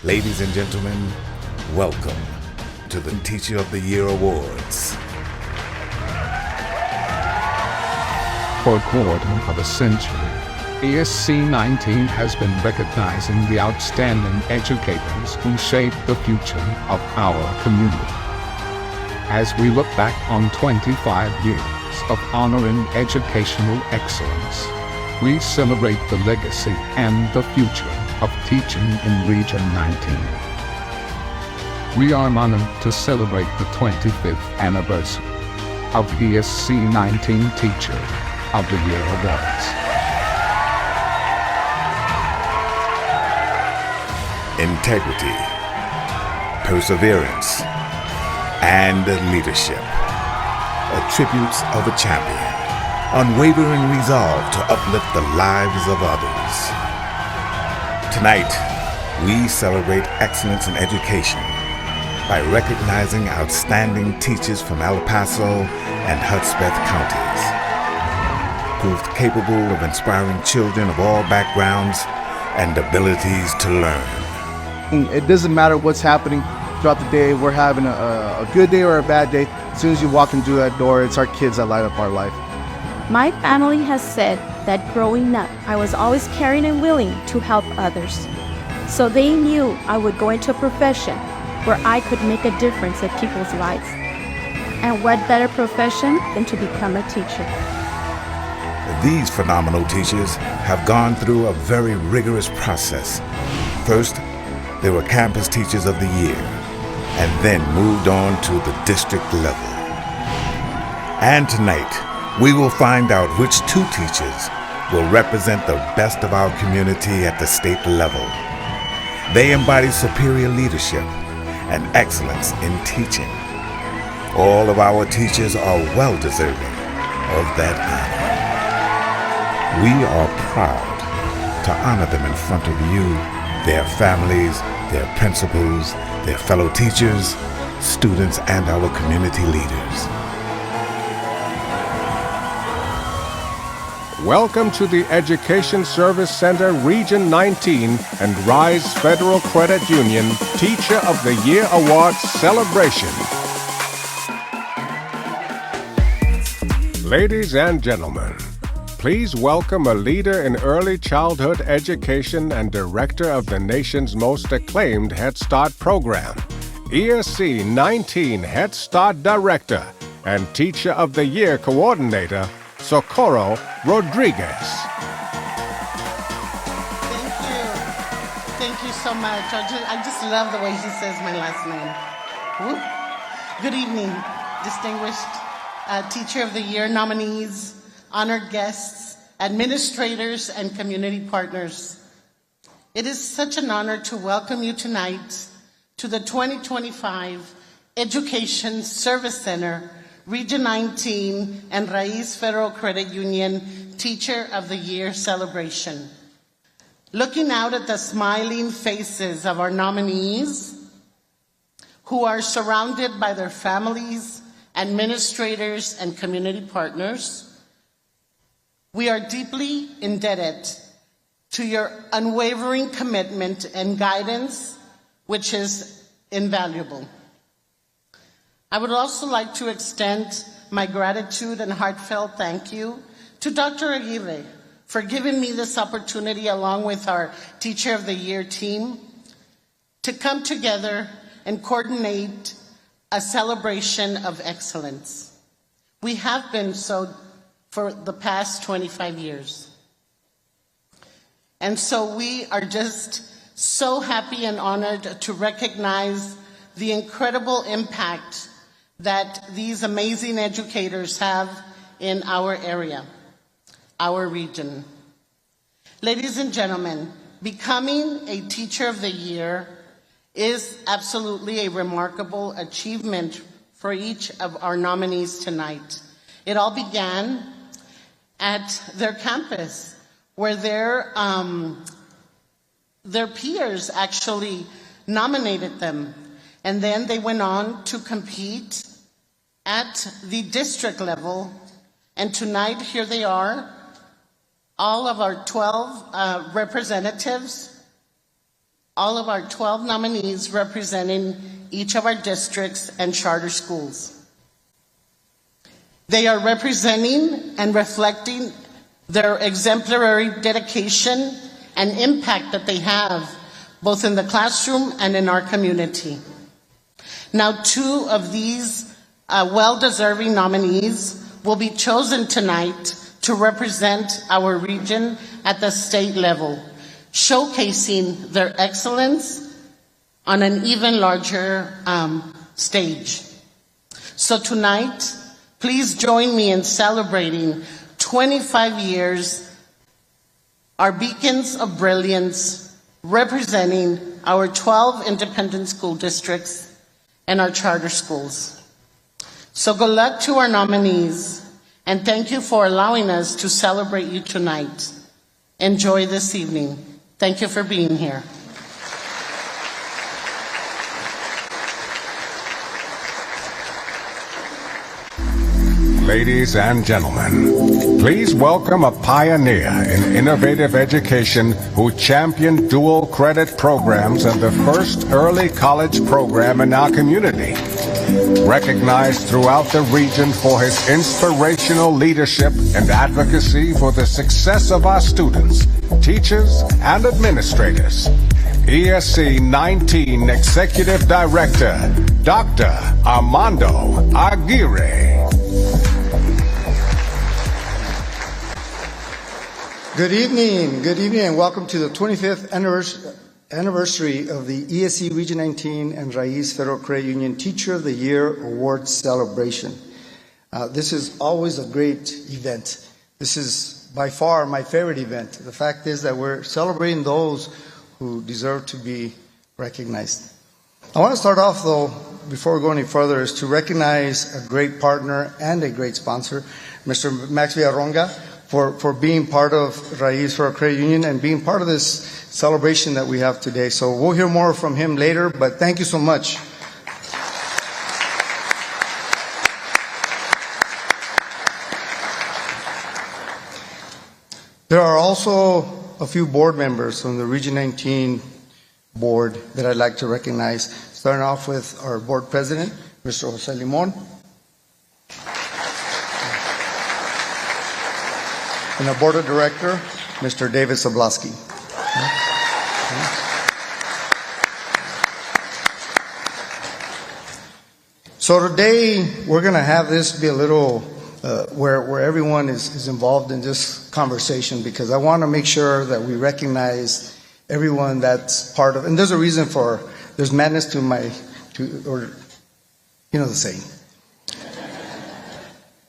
Ladies and gentlemen, welcome to the Teacher of the Year Awards. For a quarter of a century, ESC19 has been recognizing the outstanding educators who shape the future of our community. As we look back on 25 years of honoring educational excellence, we celebrate the legacy and the future of teaching in Region 19. We are honored to celebrate the 25th anniversary of ESC19 Teacher of the Year Awards. Integrity, perseverance, and leadership. Attributes of a champion. Unwavering resolve to uplift the lives of others. Tonight, we celebrate excellence in education by recognizing outstanding teachers from El Paso and Hudspeth counties, proved capable of inspiring children of all backgrounds and abilities to learn. It doesn't matter what's happening throughout the day. We're having a good day or a bad day. As soon as you walk into that door, it's our kids that light up our life. My family has said that growing up, I was always caring and willing to help others. So they knew I would go into a profession where I could make a difference in people's lives. And what better profession than to become a teacher? These phenomenal teachers have gone through a very rigorous process. First, they were campus teachers of the year, and then moved on to the district level. And tonight, we will find out which two teachers will represent the best of our community at the state level. They embody superior leadership and excellence in teaching. All of our teachers are well deserving of that honor. We are proud to honor them in front of you, their families, their principals, their fellow teachers, students, and our community leaders. Welcome to the Education Service Center Region 19 and Rise Federal Credit Union Teacher of the Year Awards celebration. Ladies and gentlemen, please welcome a leader in early childhood education and director of the nation's most acclaimed Head Start program, ESC19 Head Start Director and Teacher of the Year Coordinator, Socorro Rodriguez. Thank you so much. I just love the way he says my last name. Woo. Good evening, distinguished Teacher of the Year nominees, honored guests, administrators, and community partners. It is such an honor to welcome you tonight to the 2025 Education Service Center Region 19 and Rise Federal Credit Union Teacher of the Year celebration. Looking out at the smiling faces of our nominees, who are surrounded by their families, administrators, and community partners, we are deeply indebted to your unwavering commitment and guidance, which is invaluable. I would also like to extend my gratitude and heartfelt thank you to Dr. Aguirre for giving me this opportunity, along with our Teacher of the Year team, to come together and coordinate a celebration of excellence. We have been so for the past 25 years. And so we are just so happy and honored to recognize the incredible impact that these amazing educators have in our area, our region. Ladies and gentlemen, becoming a Teacher of the Year is absolutely a remarkable achievement for each of our nominees tonight. It all began at their campus, where their peers actually nominated them. And then they went on to compete at the district level. And tonight, here they are, all of our 12 representatives all of our 12 nominees representing each of our districts and charter schools. They are representing and reflecting their exemplary dedication and impact that they have both in the classroom and in our community. Now, 2 of these well-deserving nominees will be chosen tonight to represent our region at the state level, showcasing their excellence on an even larger stage. So tonight, please join me in celebrating 25 years, our beacons of brilliance, representing our 12 independent school districts and our charter schools. So good luck to our nominees, and thank you for allowing us to celebrate you tonight. Enjoy this evening. Thank you for being here. Ladies and gentlemen, please welcome a pioneer in innovative education who championed dual credit programs and the first early college program in our community. Recognized throughout the region for his inspirational leadership and advocacy for the success of our students, teachers, and administrators. ESC19 Executive Director, Dr. Armando Aguirre. Good evening, and welcome to the 25th anniversary of the ESC Region 19 and Raiz Federal Credit Union Teacher of the Year Award celebration. This is always a great event. This is by far my favorite event. The fact is that we're celebrating those who deserve to be recognized. I want to start off, though, before we go any further, is to recognize a great partner and a great sponsor, Mr. Max Villarronga, for being part of Raiz Federal Credit Union and being part of this celebration that we have today. So we'll hear more from him later, but thank you so much. There are also a few board members on the Region 19 board that I'd like to recognize, starting off with our board president, Mr. Jose Limon, and our board of director, Mr. David Zablaski. So today we're going to have this be a little where everyone is involved in this conversation, because I want to make sure that we recognize everyone that's part of, and there's a reason for, there's madness to or you know the saying.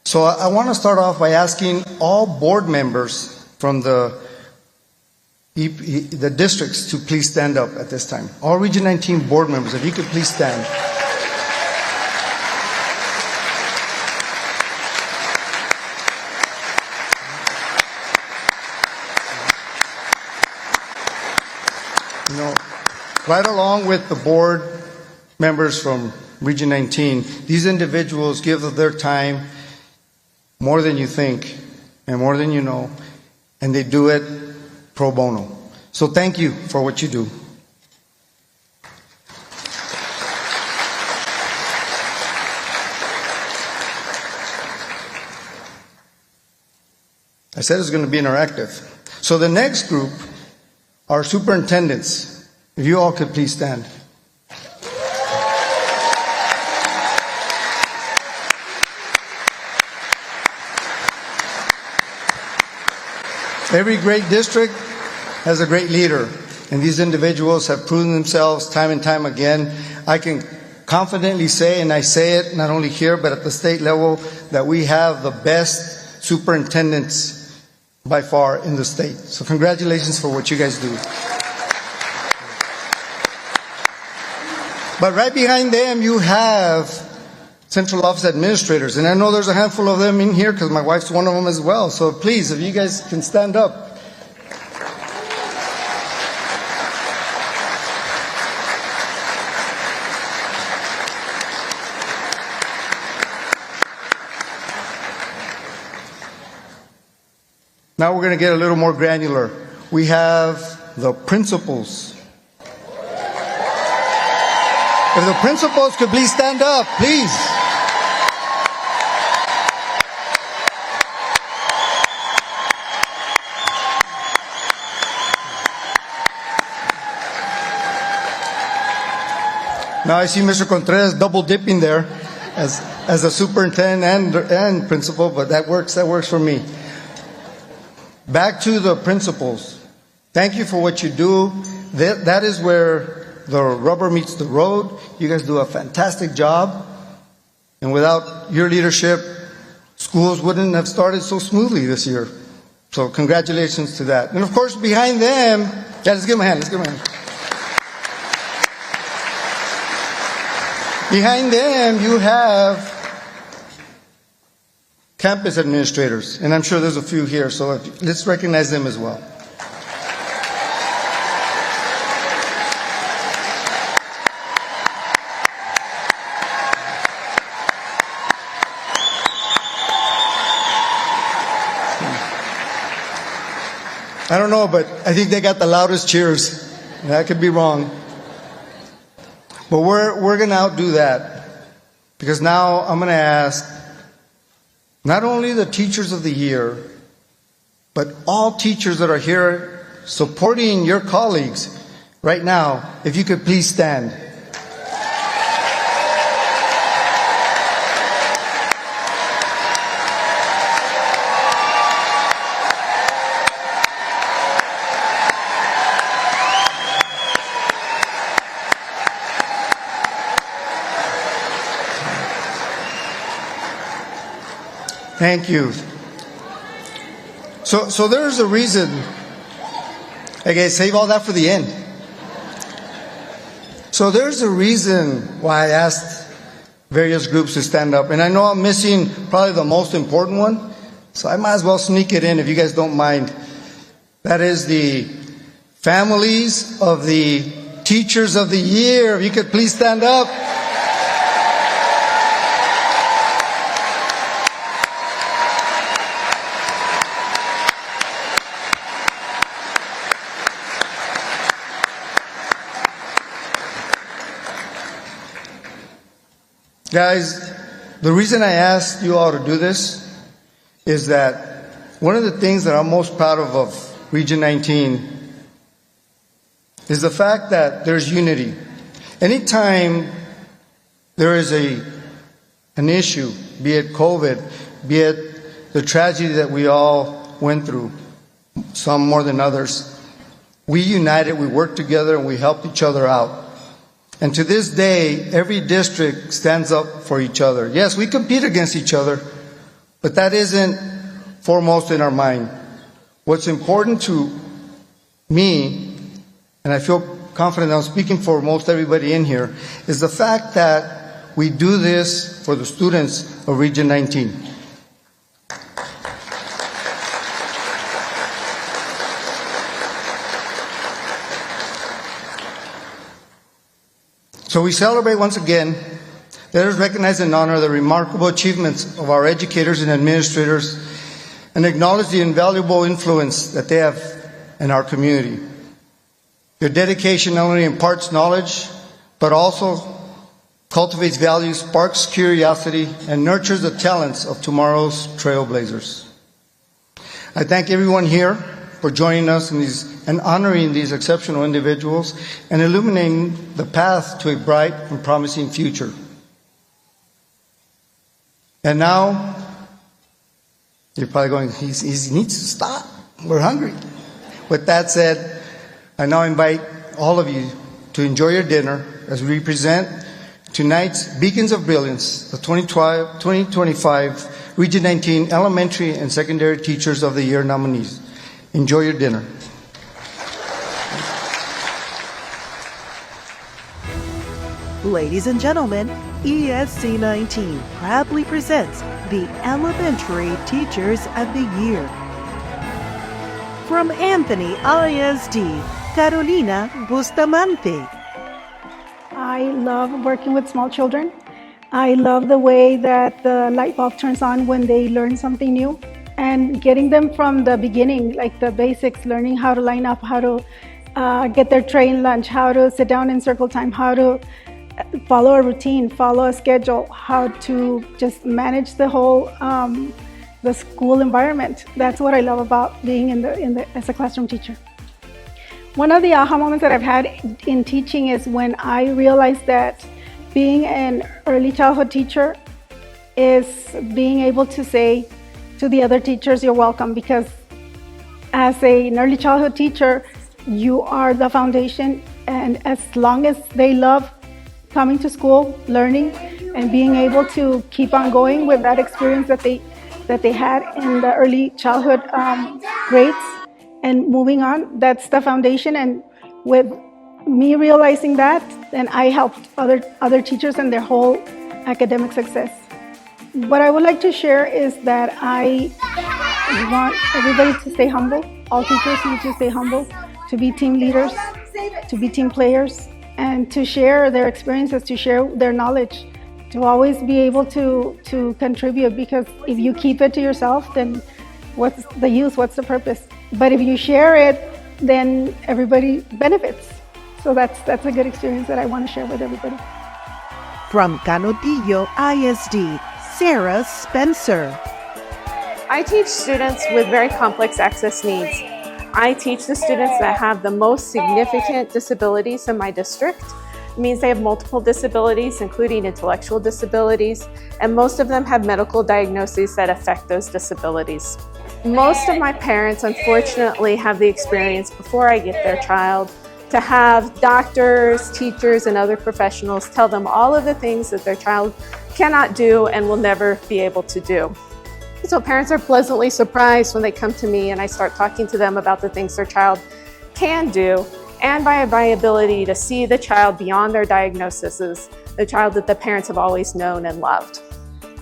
So I want to start off by asking all board members from the districts to please stand up at this time. All Region 19 board members, if you could please stand. You know, right along with the board members from Region 19, these individuals give of their time more than you think and more than you know, and they do it pro bono. So thank you for what you do. I said it's going to be interactive. So the next group are superintendents. If you all could please stand. Every great district has a great leader, and these individuals have proven themselves time and time again. I can confidently say, and I say it not only here but at the state level, that we have the best superintendents by far in the state. So congratulations for what you guys do. But right behind them you have central office administrators, and I know there's a handful of them in here because my wife's one of them as well. So please, if you guys can stand up. Now we're going to get a little more granular. We have the principals. If the principals could please stand up, please. Now I see Mr. Contreras double dipping there as a superintendent and principal, but that works for me. Back to the principals. Thank you for what you do. That is where the rubber meets the road. You guys do a fantastic job. And without your leadership, schools wouldn't have started so smoothly this year. So congratulations to that. And of course, behind them, let's give them a hand. Behind them, you have campus administrators, and I'm sure there's a few here, so let's recognize them as well. I don't know, but I think they got the loudest cheers. I could be wrong. But we're going to outdo that, because now I'm going to ask not only the teachers of the year, but all teachers that are here supporting your colleagues right now, if you could please stand. Thank you. So there's a reason. Okay, save all that for the end. So there's a reason why I asked various groups to stand up. And I know I'm missing probably the most important one, so I might as well sneak it in if you guys don't mind. That is the families of the teachers of the year. If you could please stand up. Guys, the reason I asked you all to do this is that one of the things that I'm most proud of Region 19 is the fact that there's unity. Anytime there is an issue, be it COVID, be it the tragedy that we all went through, some more than others, we united, we worked together, and we helped each other out. And to this day, every district stands up for each other. Yes, we compete against each other, but that isn't foremost in our mind. What's important to me, and I feel confident I'm speaking for most everybody in here, is the fact that we do this for the students of Region 19. So we celebrate once again. Let us recognize and honor the remarkable achievements of our educators and administrators and acknowledge the invaluable influence that they have in our community. Their dedication not only imparts knowledge, but also cultivates values, sparks curiosity, and nurtures the talents of tomorrow's trailblazers. I thank everyone here for joining us and honoring these exceptional individuals and illuminating the path to a bright and promising future. And now, you're probably going, he needs to stop. We're hungry. With that said, I now invite all of you to enjoy your dinner as we present tonight's Beacons of Brilliance, the 2025 Region 19 Elementary and Secondary Teachers of the Year nominees. Enjoy your dinner. Ladies and gentlemen, ESC19 proudly presents the Elementary Teachers of the Year. From Anthony ISD, Carolina Bustamante. I love working with small children. I love the way that the light bulb turns on when they learn something new. And getting them from the beginning, like the basics, learning how to line up, how to get their tray and lunch, how to sit down in circle time, how to follow a routine, follow a schedule, how to just manage the whole the school environment. That's what I love about being as a classroom teacher. One of the aha moments that I've had in teaching is when I realized that being an early childhood teacher is being able to say to the other teachers, you're welcome, because as an early childhood teacher, you are the foundation, and as long as they love coming to school, learning, and being able to keep on going with that experience that they had in the early childhood grades and moving on, that's the foundation. And with me realizing that, then I helped other teachers in their whole academic success. What I would like to share is that I want everybody to stay humble. All teachers need to stay humble, to be team leaders, to be team players, and to share their experiences, to share their knowledge, to always be able to contribute, because if you keep it to yourself, then what's the use, what's the purpose? But if you share it, then everybody benefits. So that's a good experience that I want to share with everybody. From Canudillo ISD, Sarah Spencer. I teach students with very complex access needs. I teach the students that have the most significant disabilities in my district. It means they have multiple disabilities, including intellectual disabilities, and most of them have medical diagnoses that affect those disabilities. Most of my parents, unfortunately, have the experience before I get their child to have doctors, teachers, and other professionals tell them all of the things that their child cannot do and will never be able to do. So parents are pleasantly surprised when they come to me and I start talking to them about the things their child can do, and by my ability to see the child beyond their diagnoses, the child that the parents have always known and loved.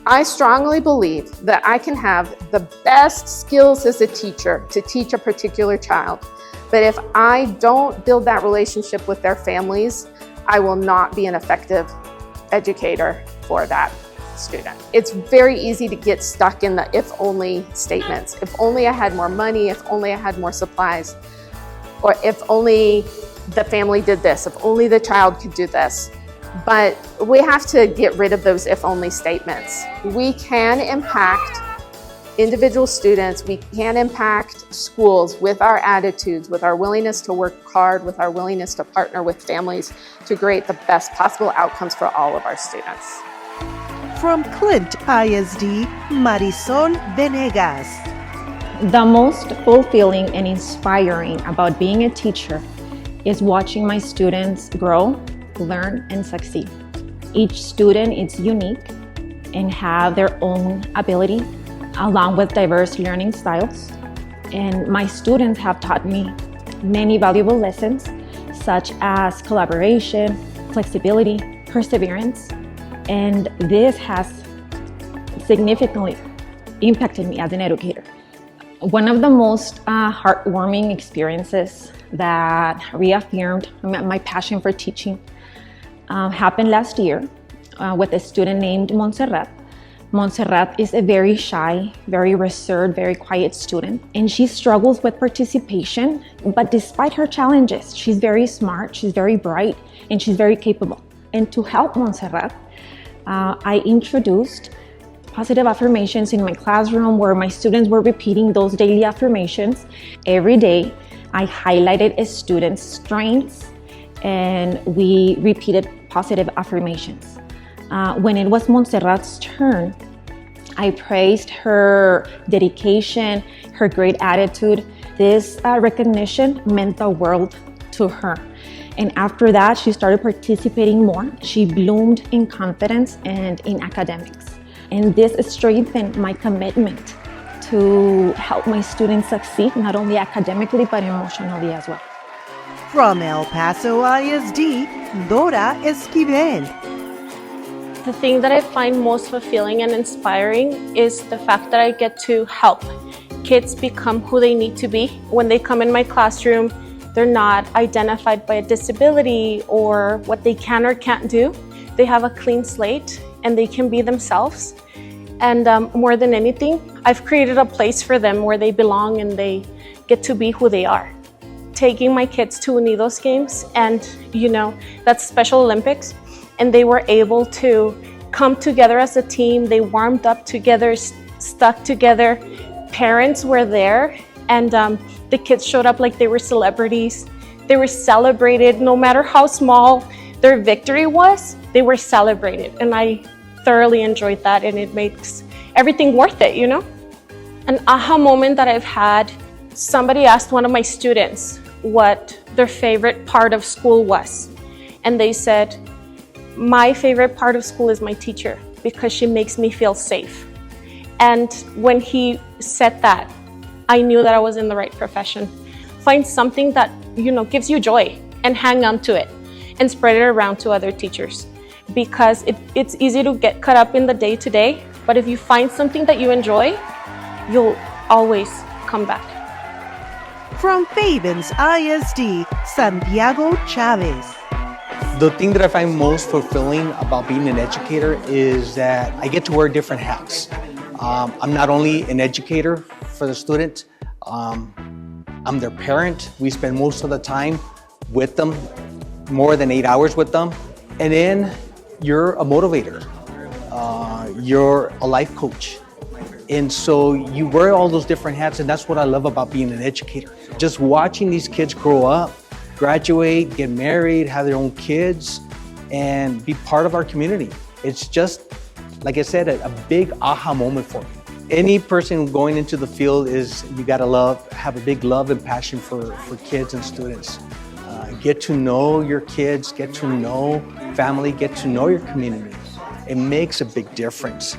I strongly believe that I can have the best skills as a teacher to teach a particular child, but if I don't build that relationship with their families, I will not be an effective educator for that student. It's very easy to get stuck in the if-only statements. If only I had more money, if only I had more supplies, or if only the family did this, if only the child could do this. But we have to get rid of those if-only statements. We can impact individual students, we can impact schools with our attitudes, with our willingness to work hard, with our willingness to partner with families to create the best possible outcomes for all of our students. From Clint ISD, Marisol Venegas. The most fulfilling and inspiring about being a teacher is watching my students grow, learn, and succeed. Each student is unique and have their own ability, along with diverse learning styles. And my students have taught me many valuable lessons, such as collaboration, flexibility, perseverance, and this has significantly impacted me as an educator. One of the most heartwarming experiences that reaffirmed my passion for teaching happened last year with a student named Montserrat. Montserrat is a very shy, very reserved, very quiet student, and she struggles with participation, but despite her challenges, she's very smart, she's very bright, and she's very capable. And to help Montserrat, I introduced positive affirmations in my classroom where my students were repeating those daily affirmations. Every day, I highlighted a student's strengths and we repeated positive affirmations. When it was Montserrat's turn, I praised her dedication, her great attitude. This recognition meant the world to her. And after that, she started participating more. She bloomed in confidence and in academics. And this strengthened my commitment to help my students succeed, not only academically, but emotionally as well. From El Paso ISD, Dora Esquivel. The thing that I find most fulfilling and inspiring is the fact that I get to help kids become who they need to be. When they come in my classroom, they're not identified by a disability or what they can or can't do. They have a clean slate and they can be themselves. And more than anything, I've created a place for them where they belong and they get to be who they are. Taking my kids to Unidos games, and that's Special Olympics, and they were able to come together as a team. They warmed up together, stuck together. Parents were there, and the kids showed up like they were celebrities. They were celebrated no matter how small their victory was, they were celebrated. And I thoroughly enjoyed that, and it makes everything worth it, you know? An aha moment that I've had, somebody asked one of my students what their favorite part of school was. And they said, my favorite part of school is my teacher because she makes me feel safe. And when he said that, I knew that I was in the right profession. Find something that, you know, gives you joy and hang on to it and spread it around to other teachers, because it's easy to get caught up in the day-to-day, but if you find something that you enjoy, you'll always come back. From Fabens ISD, Santiago Chavez. The thing that I find most fulfilling about being an educator is that I get to wear different hats. I'm not only an educator for the student, I'm their parent. We spend most of the time with them, more than 8 hours with them. And then you're a motivator, you're a life coach. And so you wear all those different hats, and that's what I love about being an educator. Just watching these kids grow up, graduate, get married, have their own kids, and be part of our community. It's just, like I said, a big aha moment for me. Any person going into the field is, you gotta have a big love and passion for kids and students. Get to know your kids, get to know family, get to know your community. It makes a big difference.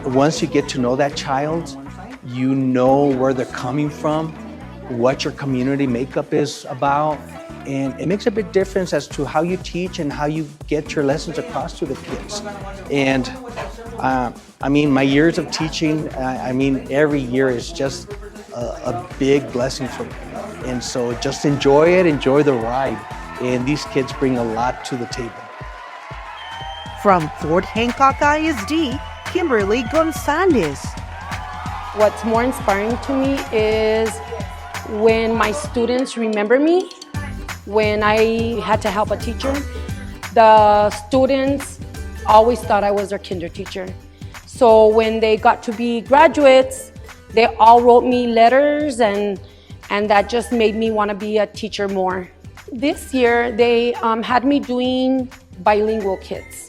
Once you get to know that child, you know where they're coming from, what your community makeup is about, and it makes a big difference as to how you teach and how you get your lessons across to the kids. And I mean, my years of teaching, every year is just a big blessing for me. And so just enjoy it, enjoy the ride. And these kids bring a lot to the table. From Fort Hancock ISD, Kimberly Gonzalez. What's more inspiring to me is when my students remember me, when I had to help a teacher. The students always thought I was their kinder teacher. So when they got to be graduates, they all wrote me letters, and that just made me want to be a teacher more. This year, they had me doing bilingual kids.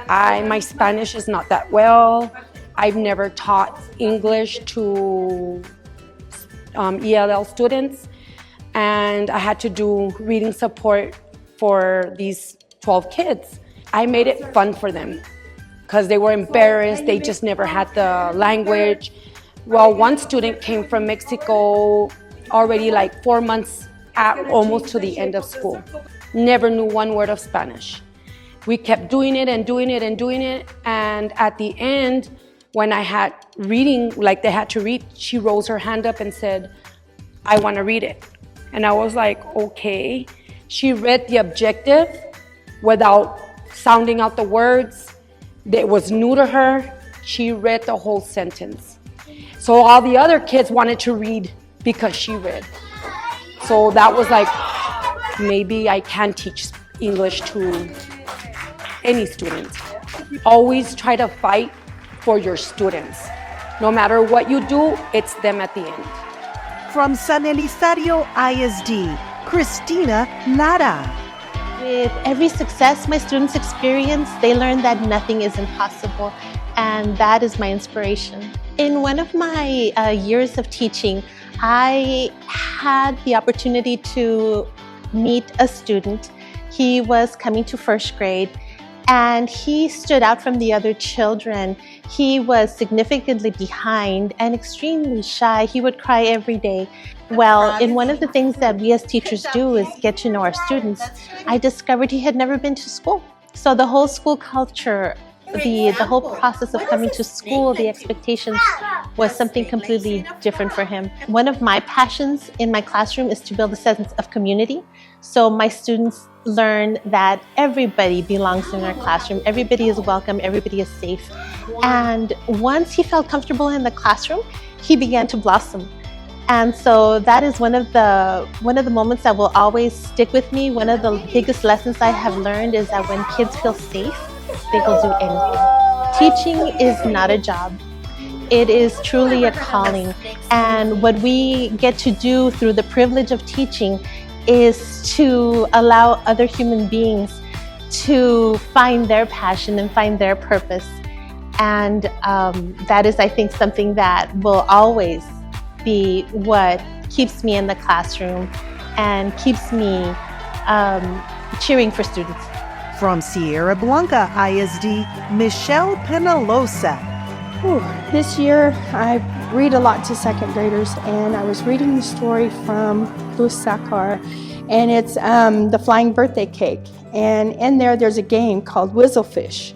My Spanish is not that well. I've never taught English to ELL students, and I had to do reading support for these 12 kids. I made it fun for them because they were embarrassed. They just never had the language. Well, one student came from Mexico already like 4 months almost to the end of school. Never knew one word of Spanish. We kept doing it and doing it and doing it. And at the end, when I had reading, like they had to read, she rose her hand up and said, I want to read it. And I was like, okay. She read the objective without sounding out the words. It was new to her. She read the whole sentence. So all the other kids wanted to read because she read. So that was like, maybe I can teach English to any student. Always try to fight for your students. No matter what you do, it's them at the end. From San Elizario ISD, Christina Lara. With every success my students experience, they learn that nothing is impossible, and that is my inspiration. In one of my years of teaching, I had the opportunity to meet a student. He was coming to first grade, and he stood out from the other children. He was significantly behind and extremely shy. He would cry every day. Well, in one of the things that we as teachers do is get to know our students, I discovered he had never been to school. So the whole school culture, the whole process of coming to school, the expectations was something completely different for him. One of my passions in my classroom is to build a sense of community. So my students learn that everybody belongs in our classroom, everybody is welcome, everybody is safe. And once he felt comfortable in the classroom, he began to blossom. And so that is one of the moments that will always stick with me. One of the biggest lessons I have learned is that when kids feel safe, they will do anything. Teaching is not a job. It is truly a calling. And what we get to do through the privilege of teaching is to allow other human beings to find their passion and find their purpose. And that is, I think, something that will always be what keeps me in the classroom and keeps me cheering for students. From Sierra Blanca ISD, Michelle Penalosa. This year, I read a lot to second graders, and I was reading the story from Louis Sachar, and it's the flying birthday cake. And in there's a game called Whistlefish.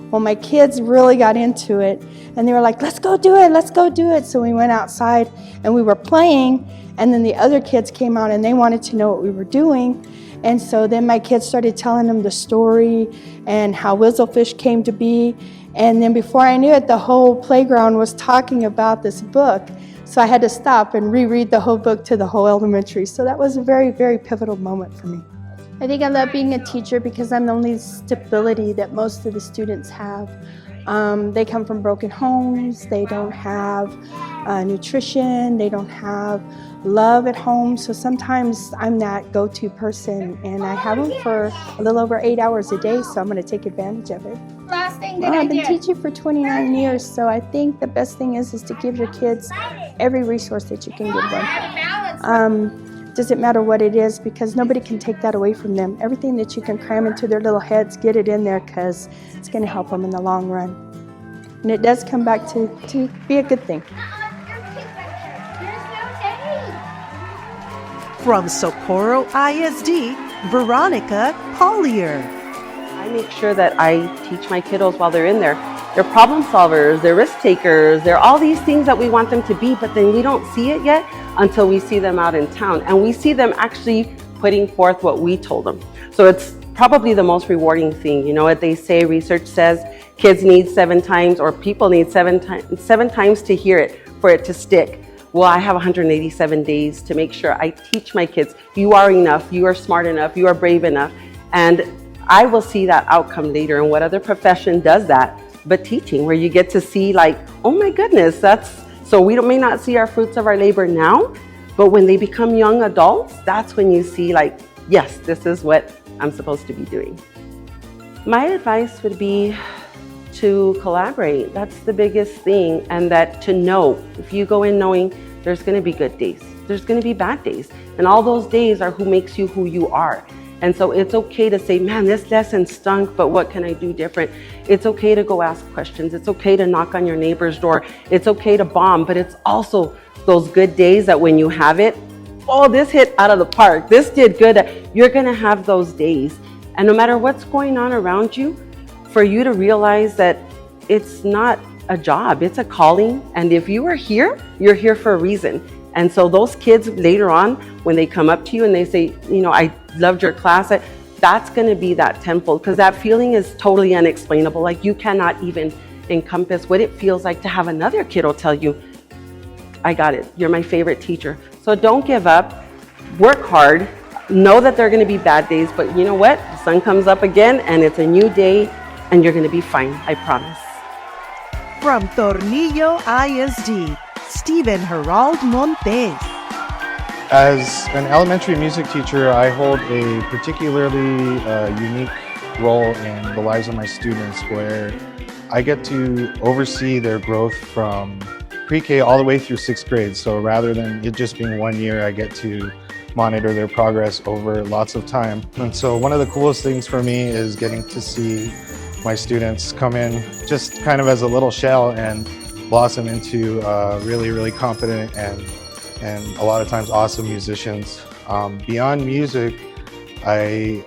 Well, my kids really got into it, and they were like, let's go do it, let's go do it. So we went outside, and we were playing, and then the other kids came out, and they wanted to know what we were doing. And so then my kids started telling them the story and how Whistlefish came to be. And then before I knew it, the whole playground was talking about this book. So I had to stop and reread the whole book to the whole elementary. So that was a very, very pivotal moment for me. I think I love being a teacher because I'm the only stability that most of the students have. They come from broken homes, they don't have nutrition, they don't have love at home. So sometimes I'm that go-to person, and I have them for a little over 8 hours a day, so I'm going to take advantage of it. Last thing I've been teaching for 29 years, so I think the best thing is to give your kids every resource that you can give them. Doesn't matter what it is, because nobody can take that away from them. Everything that you can cram into their little heads, get it in there, because it's going to help them in the long run. And it does come back to be a good thing. From Socorro ISD, Veronica Collier. I make sure that I teach my kiddos while they're in there. They're problem solvers, they're risk takers, they're all these things that we want them to be, but then we don't see it yet until we see them out in town. And we see them actually putting forth what we told them. So it's probably the most rewarding thing. You know what they say, research says kids need 7 times, or people need 7 times to hear it for it to stick. Well, I have 187 days to make sure I teach my kids, you are enough, you are smart enough, you are brave enough. And I will see that outcome later. And what other profession does that but teaching, where you get to see like, oh my goodness, so we may not see our fruits of our labor now, but when they become young adults, that's when you see like, yes, this is what I'm supposed to be doing. My advice would be to collaborate. That's the biggest thing. And that to know, if you go in knowing there's going to be good days, there's going to be bad days. And all those days are who makes you who you are. And so it's okay to say, man, this lesson stunk, but what can I do different? It's okay to go ask questions. It's okay to knock on your neighbor's door. It's okay to bomb, but it's also those good days that when you have it, oh, this hit out of the park. This did good. You're going to have those days. And no matter what's going on around you, for you to realize that it's not a job, it's a calling. And if you are here, you're here for a reason. And so those kids later on, when they come up to you and they say, you know, I loved your class, that's going to be that tenfold, because that feeling is totally unexplainable. Like you cannot even encompass what it feels like to have another kiddo tell you, I got it, you're my favorite teacher. So don't give up, work hard, know that there are going to be bad days, but you know what? The sun comes up again and it's a new day and you're going to be fine, I promise. From Tornillo ISD, Stephen Gerald Montes. As an elementary music teacher, I hold a particularly unique role in the lives of my students, where I get to oversee their growth from pre-K all the way through 6th grade. So rather than it just being 1 year, I get to monitor their progress over lots of time. And so one of the coolest things for me is getting to see my students come in just kind of as a little shell and blossom into really, really competent and a lot of times awesome musicians. Beyond music, I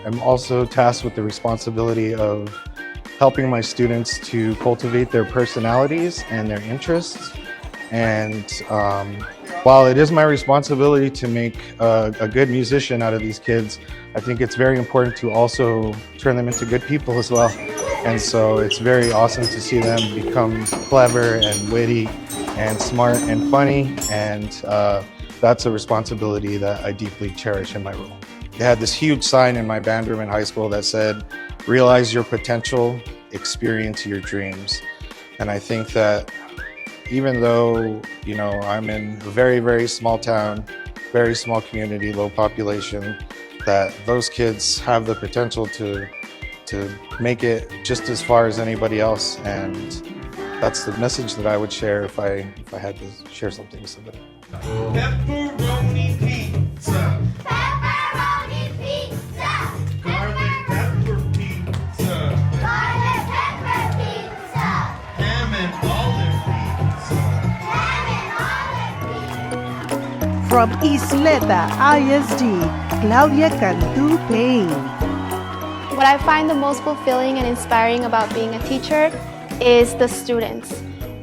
am also tasked with the responsibility of helping my students to cultivate their personalities and their interests. And while it is my responsibility to make a good musician out of these kids, I think it's very important to also turn them into good people as well. And so it's very awesome to see them become clever and witty and smart and funny, and that's a responsibility that I deeply cherish in my role. They had this huge sign in my band room in high school that said, "Realize your potential, experience your dreams." And I think that even though, you know, I'm in a very, very small town, very small community, low population, that those kids have the potential to make it just as far as anybody else. And that's the message that I would share if I had to share something with somebody. Pepperoni pizza. Pepperoni pizza. Garlic pepper pizza. Garlic pepper pizza. Ham and olive pizza. Ham and olive pizza. From Isleta ISD, Claudia Cantu Payne. What I find the most fulfilling and inspiring about being a teacher is the students,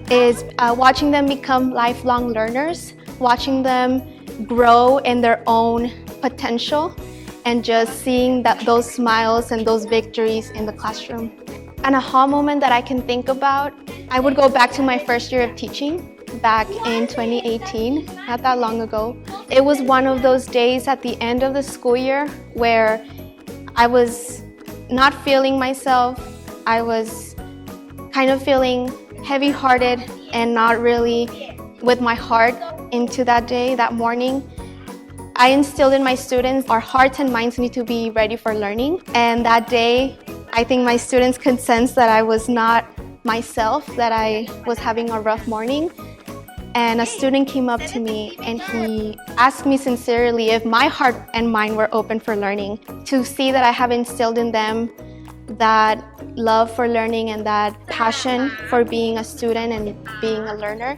is watching them become lifelong learners, watching them grow in their own potential, and just seeing those smiles and those victories in the classroom. An aha moment that I can think about, I would go back to my first year of teaching back in 2018, not that long ago. It was one of those days at the end of the school year where I was not feeling myself. I was kind of feeling heavy-hearted and not really with my heart into that day, that morning. I instilled in my students, our hearts and minds need to be ready for learning. And that day, I think my students could sense that I was not myself, that I was having a rough morning. And a student came up to me and he asked me sincerely if my heart and mind were open for learning, to see that I have instilled in them that love for learning and that passion for being a student and being a learner.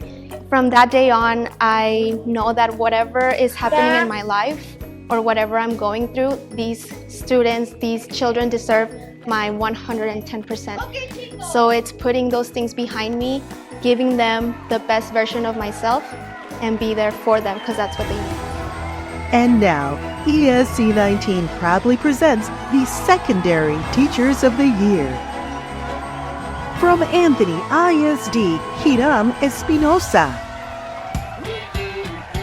From that day on, I know that whatever is happening in my life or whatever I'm going through, these students, these children deserve my 110%. So it's putting those things behind me, giving them the best version of myself, and be there for them because that's what they need. And now, ESC19 proudly presents the Secondary Teachers of the Year. From Anthony ISD, Hiram Espinosa.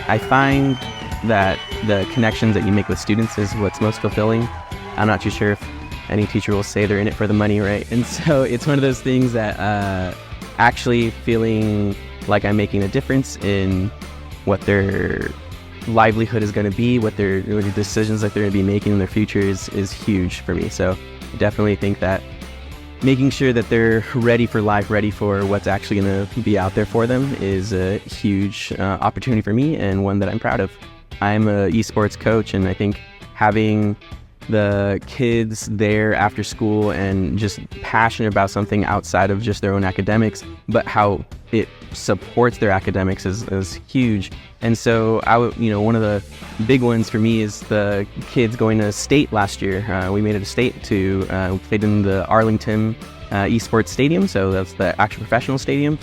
I find that the connections that you make with students is what's most fulfilling. I'm not too sure if any teacher will say they're in it for the money, right? And so it's one of those things that actually feeling like I'm making a difference in what their livelihood is going to be, what their decisions that they're going to be making in their future is huge for me. So I definitely think that making sure that they're ready for life, ready for what's actually going to be out there for them is a huge opportunity for me, and one that I'm proud of. I'm an esports coach, and I think having the kids there after school and just passionate about something outside of just their own academics, but how it supports their academics is huge. And so one of the big ones for me is the kids going to state last year. We made it a state to played in the Arlington Esports Stadium, so that's the actual professional stadium.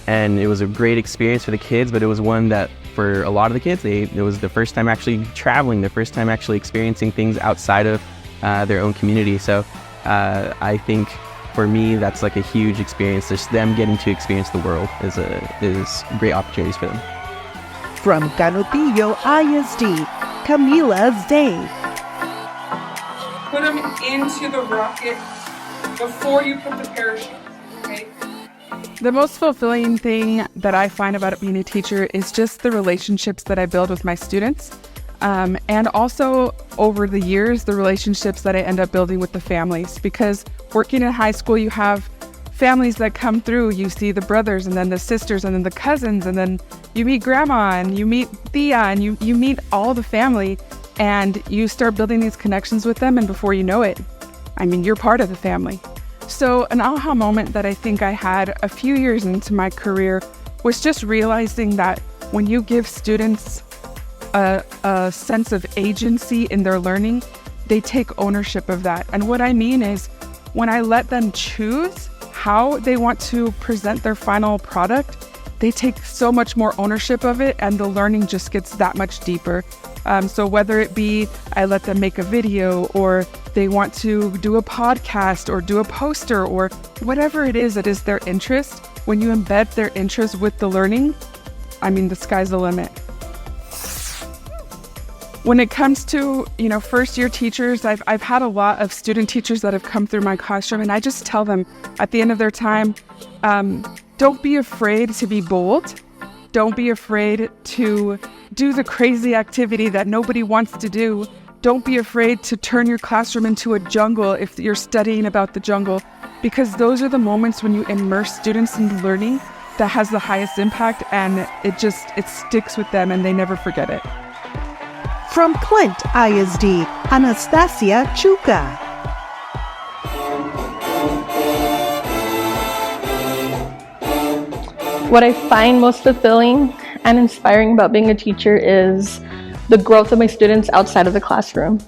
And it was a great experience for the kids, but it was one that for a lot of the kids, it was the first time actually traveling, the first time actually experiencing things outside of their own community. So I think for me, that's like a huge experience. Just them getting to experience the world is great opportunities for them. From Canutillo ISD, Camila Zay. Put them into the rocket before you put the parachute, okay? The most fulfilling thing that I find about being a teacher is just the relationships that I build with my students. And also over the years, the relationships that I end up building with the families. Because working in high school, you have families that come through. You see the brothers and then the sisters and then the cousins, and then you meet grandma and you meet Thea and you meet all the family, and you start building these connections with them, and before you know it, you're part of the family. So an aha moment that I think I had a few years into my career was just realizing that when you give students a sense of agency in their learning, they take ownership of that. And what I mean is when I let them choose how they want to present their final product, they take so much more ownership of it, and the learning just gets that much deeper. So whether it be I let them make a video, or they want to do a podcast or do a poster, or whatever it is that is their interest, when you embed their interest with the learning, the sky's the limit. When it comes to, first year teachers, I've had a lot of student teachers that have come through my classroom, and I just tell them at the end of their time, don't be afraid to be bold. Don't be afraid to do the crazy activity that nobody wants to do. Don't be afraid to turn your classroom into a jungle if you're studying about the jungle, because those are the moments when you immerse students in learning that has the highest impact, and it sticks with them and they never forget it. From Clint ISD, Anastasia Chuka. What I find most fulfilling and inspiring about being a teacher is the growth of my students outside of the classroom.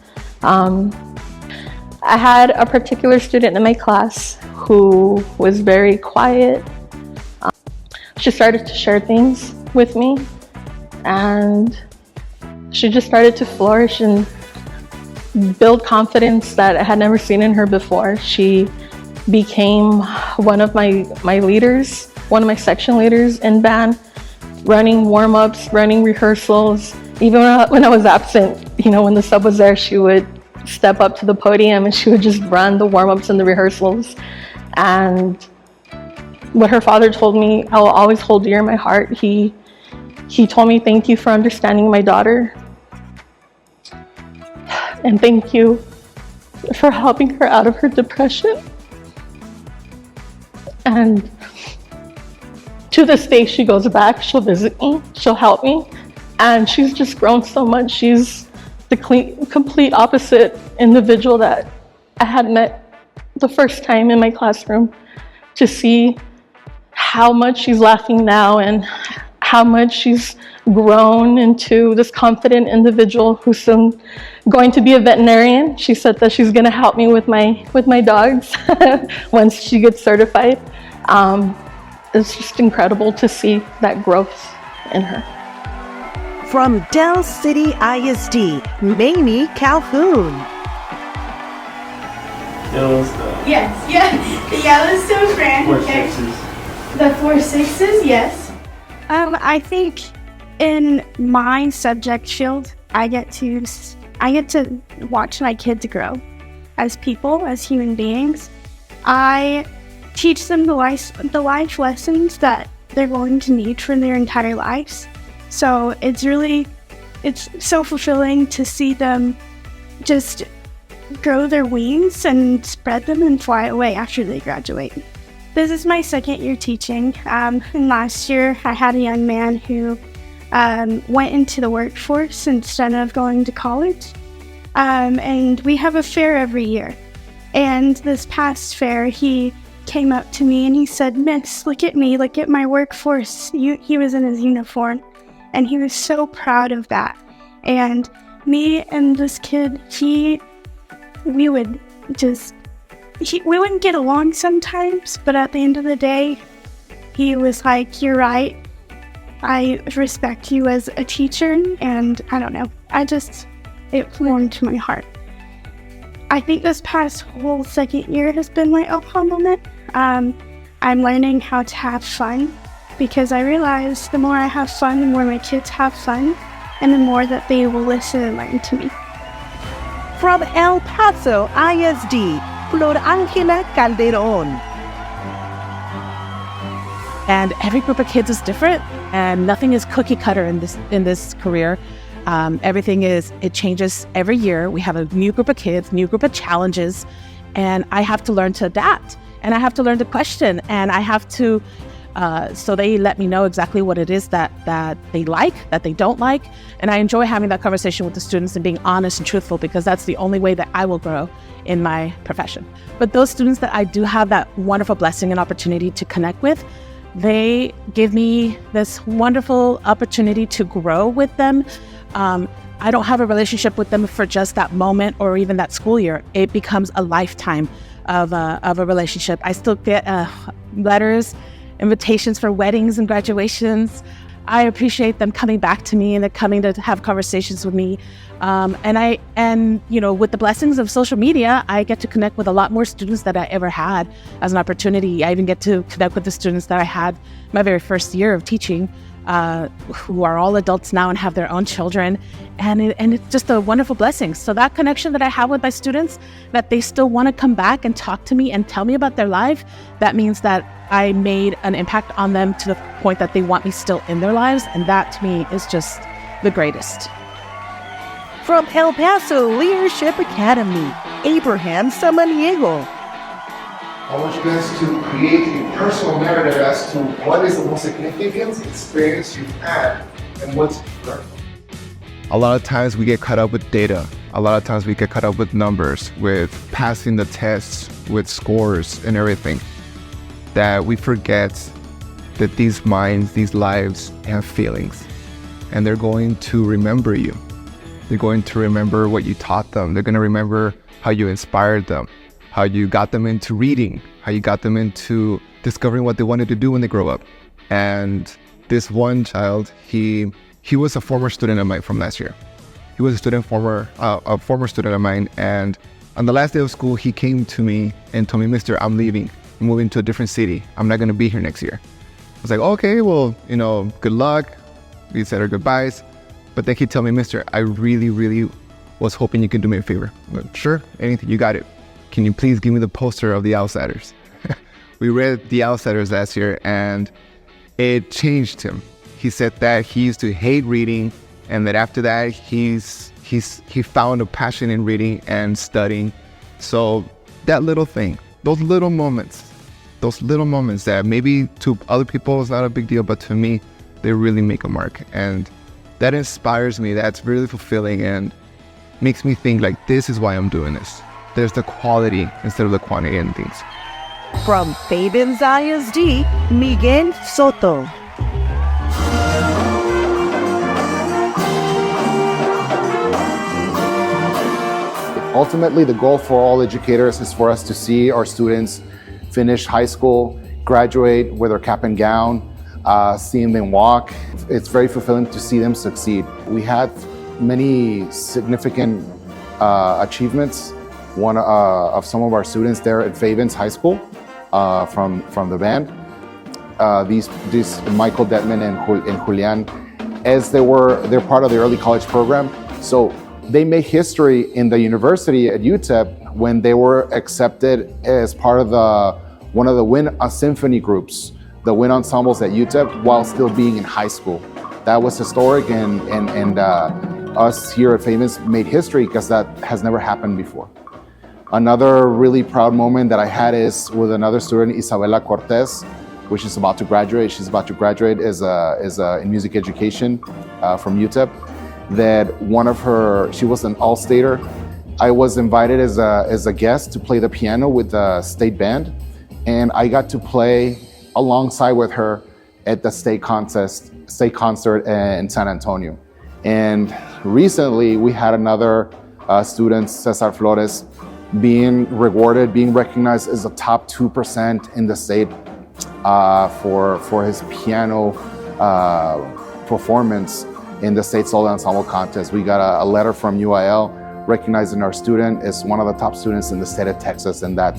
I had a particular student in my class who was very quiet. She started to share things with me, and she just started to flourish and build confidence that I had never seen in her before. She became one of my leaders, one of my section leaders in band, running warm-ups, running rehearsals. Even when I was absent, when the sub was there, she would step up to the podium and she would just run the warm-ups and the rehearsals. And what her father told me, I will always hold dear in my heart. He told me, thank you for understanding my daughter. And thank you for helping her out of her depression. And to this day, she goes back, she'll visit me, she'll help me. And she's just grown so much. She's the complete opposite individual that I had met the first time in my classroom. To see how much she's laughing now and how much she's grown into this confident individual who's soon going to be a veterinarian. She said that she's going to help me with my dogs once she gets certified. It's just incredible to see that growth in her. From Del City ISD, Mamie Calhoun. Yellowstone. Yes, the Yellowstone brand. 4 Okay. 6s. The 4 6s, yes. I think in my subject field, I get to watch my kids grow as people, as human beings. I teach them the life lessons that they're going to need for their entire lives. So it's so fulfilling to see them just grow their wings and spread them and fly away after they graduate. This is my second year teaching. And last year I had a young man who went into the workforce instead of going to college. And we have a fair every year. And this past fair, he came up to me and he said, "Miss, look at me, look at my workforce." He was in his uniform and he was so proud of that. And me and this kid, we wouldn't get along sometimes, but at the end of the day, he was like, "You're right. I respect you as a teacher." And I don't know, it warmed to my heart. I think this past whole second year has been my aha moment. I'm learning how to have fun, because I realize the more I have fun, the more my kids have fun, and the more that they will listen and learn to me. From El Paso ISD, Flor Angela Calderon. And every group of kids is different, and nothing is cookie cutter in this career. It changes every year. We have a new group of kids, new group of challenges, and I have to learn to adapt, and I have to learn to question, and I have to, so they let me know exactly what it is that they like, that they don't like, and I enjoy having that conversation with the students and being honest and truthful, because that's the only way that I will grow in my profession. But those students that I do have that wonderful blessing and opportunity to connect with, they give me this wonderful opportunity to grow with them. I don't have a relationship with them for just that moment or even that school year. It becomes a lifetime of a relationship. I still get letters, invitations for weddings and graduations. I appreciate them coming back to me and they're coming to have conversations with me. And with the blessings of social media, I get to connect with a lot more students than I ever had as an opportunity. I even get to connect with the students that I had my very first year of teaching. who are all adults now and have their own children. And it's just a wonderful blessing. So that connection that I have with my students, that they still want to come back and talk to me and tell me about their life, that means that I made an impact on them to the point that they want me still in their lives. And that to me is just the greatest. From El Paso Leadership Academy, Abraham Samaniego. I want you guys to create a personal narrative as to what is the most significant experience you've had and what's learned. A lot of times we get caught up with data. A lot of times we get caught up with numbers, with passing the tests, with scores and everything, that we forget that these minds, these lives have feelings, and they're going to remember you. They're going to remember what you taught them. They're going to remember how you inspired them, how you got them into reading, how you got them into discovering what they wanted to do when they grow up. And this one child, he was a former student of mine from last year. He was a former student of mine, and on the last day of school, he came to me and told me, "Mister, I'm leaving. I'm moving to a different city. I'm not going to be here next year." I was like, "Okay, well, good luck." We said our goodbyes. But then he told me, "Mister, I really, really was hoping you could do me a favor." I'm like, "Sure, anything, you got it. Can you please give me the poster of The Outsiders?" We read The Outsiders last year, and it changed him. He said that he used to hate reading, and that after that, he found a passion in reading and studying. So that little thing, those little moments that maybe to other people is not a big deal, but to me, they really make a mark. And that inspires me. That's really fulfilling and makes me think like, this is why I'm doing this. There's the quality instead of the quantity in things. From Fabens ISD, Miguel Soto. Ultimately, the goal for all educators is for us to see our students finish high school, graduate with their cap and gown, seeing them walk. It's very fulfilling to see them succeed. We had many significant achievements. One of some of our students there at Fabens High School from the band. These Michael Detman and Julian, as they're part of the early college program. So they made history in the university at UTEP when they were accepted as part of one of the wind symphony groups, the wind ensembles at UTEP, while still being in high school. That was historic, and us here at Fabens made history because that has never happened before. Another really proud moment that I had is with another student, Isabella Cortez, which is about to graduate. She's about to graduate in music education from UTEP. That she was an all-stater. I was invited as a guest to play the piano with the state band, and I got to play alongside with her at the state concert in San Antonio. And recently we had another student, Cesar Flores, being recognized as the top 2% in the state for his piano performance in the state solo ensemble contest. We got a letter from UIL recognizing our student as one of the top students in the state of Texas, and I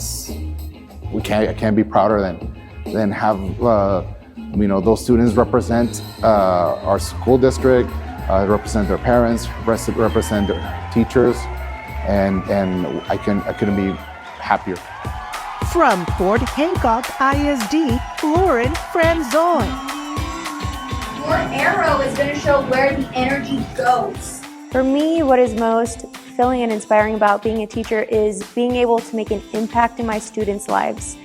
can't be prouder than have those students represent our school district, represent their parents, represent their teachers, and I couldn't be happier. From Fort Hancock ISD, Lauren Franzon. Your arrow is going to show where the energy goes. For me, what is most fulfilling and inspiring about being a teacher is being able to make an impact in my students' lives.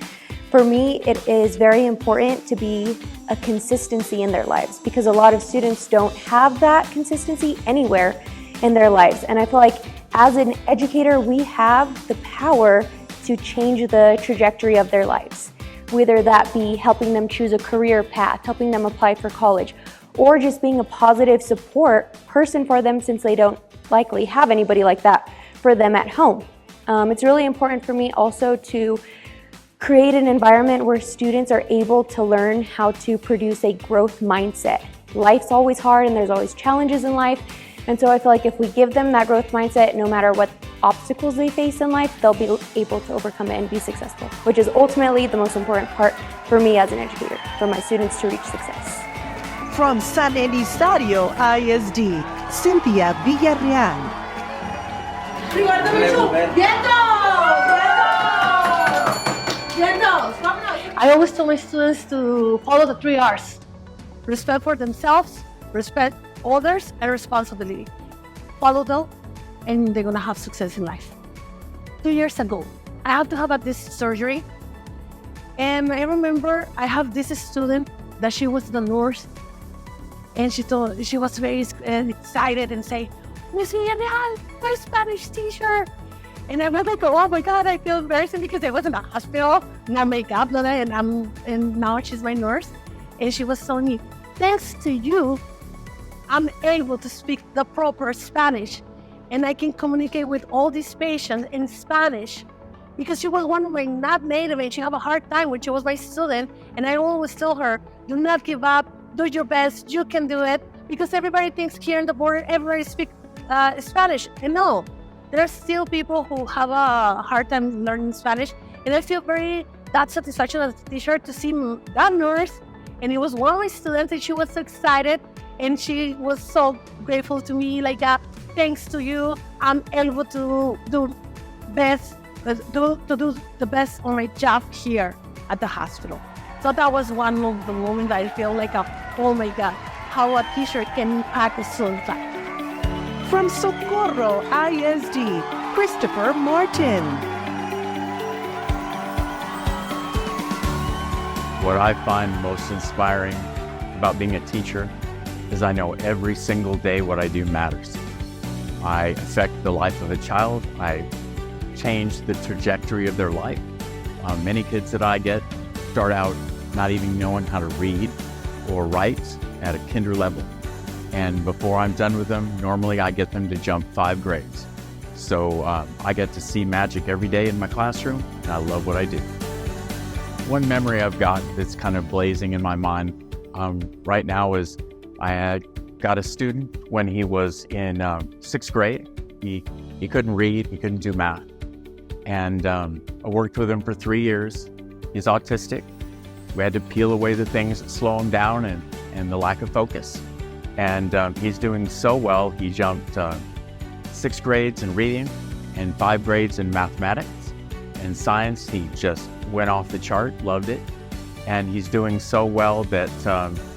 For me, it is very important to be a consistency in their lives because a lot of students don't have that consistency anywhere in their lives. And I feel like as an educator, we have the power to change the trajectory of their lives, whether that be helping them choose a career path, helping them apply for college, or just being a positive support person for them since they don't likely have anybody like that for them at home. It's really important for me also to create an environment where students are able to learn how to produce a growth mindset. Life's always hard and there's always challenges in life. And so I feel like if we give them that growth mindset, no matter what obstacles they face in life, they'll be able to overcome it and be successful, which is ultimately the most important part for me as an educator, for my students to reach success. From San Elizario ISD, Cynthia Villarreal. I always tell my students to follow the 3 R's. Respect for themselves, respect others, and responsibility. Follow them, and they're gonna have success in life. 2 years ago, I had to have this surgery. And I remember I have this student that she was the nurse, and she was very excited and say, "Miss Villarreal, my Spanish teacher." And I was like, "Oh my God," I feel embarrassing because I was in the hospital, no makeup, and now she's my nurse. And she was telling me, "Thanks to you, I'm able to speak the proper Spanish, and I can communicate with all these patients in Spanish." Because she was one of my not native and she had a hard time when she was my student. And I always tell her, do not give up, do your best, you can do it. Because everybody thinks here in the border, everybody speaks Spanish. And no, there are still people who have a hard time learning Spanish. And I feel that satisfaction as a teacher to see that nurse. And it was one of my students and she was so excited. And she was so grateful to me, like, thanks to you, I'm able to do the best on my job here at the hospital. So that was one of the moments that I feel like, oh my God, how a teacher can impact a student's life. From Socorro ISD, Christopher Martin. What I find most inspiring about being a teacher is I know every single day what I do matters. I affect the life of a child. I change the trajectory of their life. Many kids that I get start out not even knowing how to read or write at a kinder level. And before I'm done with them, normally I get them to jump 5 grades. So I get to see magic every day in my classroom, and I love what I do. One memory I've got that's kind of blazing in my mind right now is I had got a student when he was in 6th grade. He couldn't read, he couldn't do math. And I worked with him for 3 years. He's autistic. We had to peel away the things that slow him down and the lack of focus. And he's doing so well. He jumped 6 grades in reading and 5 grades in mathematics. And science, he just went off the chart, loved it. And he's doing so well that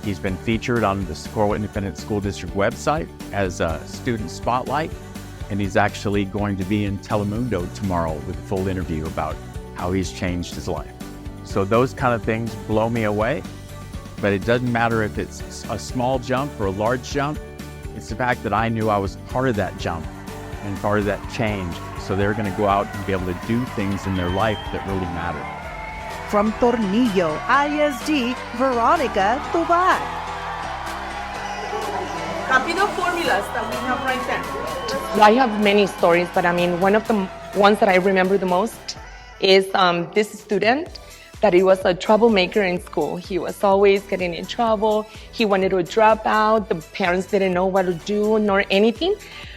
he's been featured on the Socorro Independent School District website as a student spotlight. And he's actually going to be in Telemundo tomorrow with a full interview about how he's changed his life. So those kind of things blow me away, but it doesn't matter if it's a small jump or a large jump. It's the fact that I knew I was part of that jump and part of that change. So they're going to go out and be able to do things in their life that really matter. From Tornillo ISD, Veronica Tovar. Rápido formulas that we have right there. I have many stories, but I mean, one of the ones that I remember the most is this student that he was a troublemaker in school. He was always getting in trouble. He wanted to drop out. The parents didn't know what to do nor anything.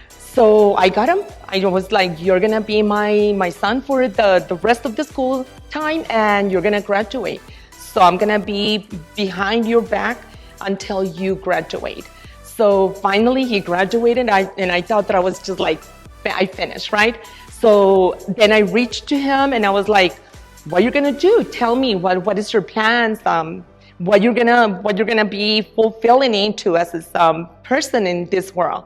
So I got him. I was like, you're gonna be my son for the rest of the school time and you're gonna graduate. So I'm gonna be behind your back until you graduate. So finally he graduated and I thought that I was just like, I finished, right? So then I reached to him and I was like, what you're gonna do? Tell me what is your plans? What you're gonna be fulfilling into as a person in this world.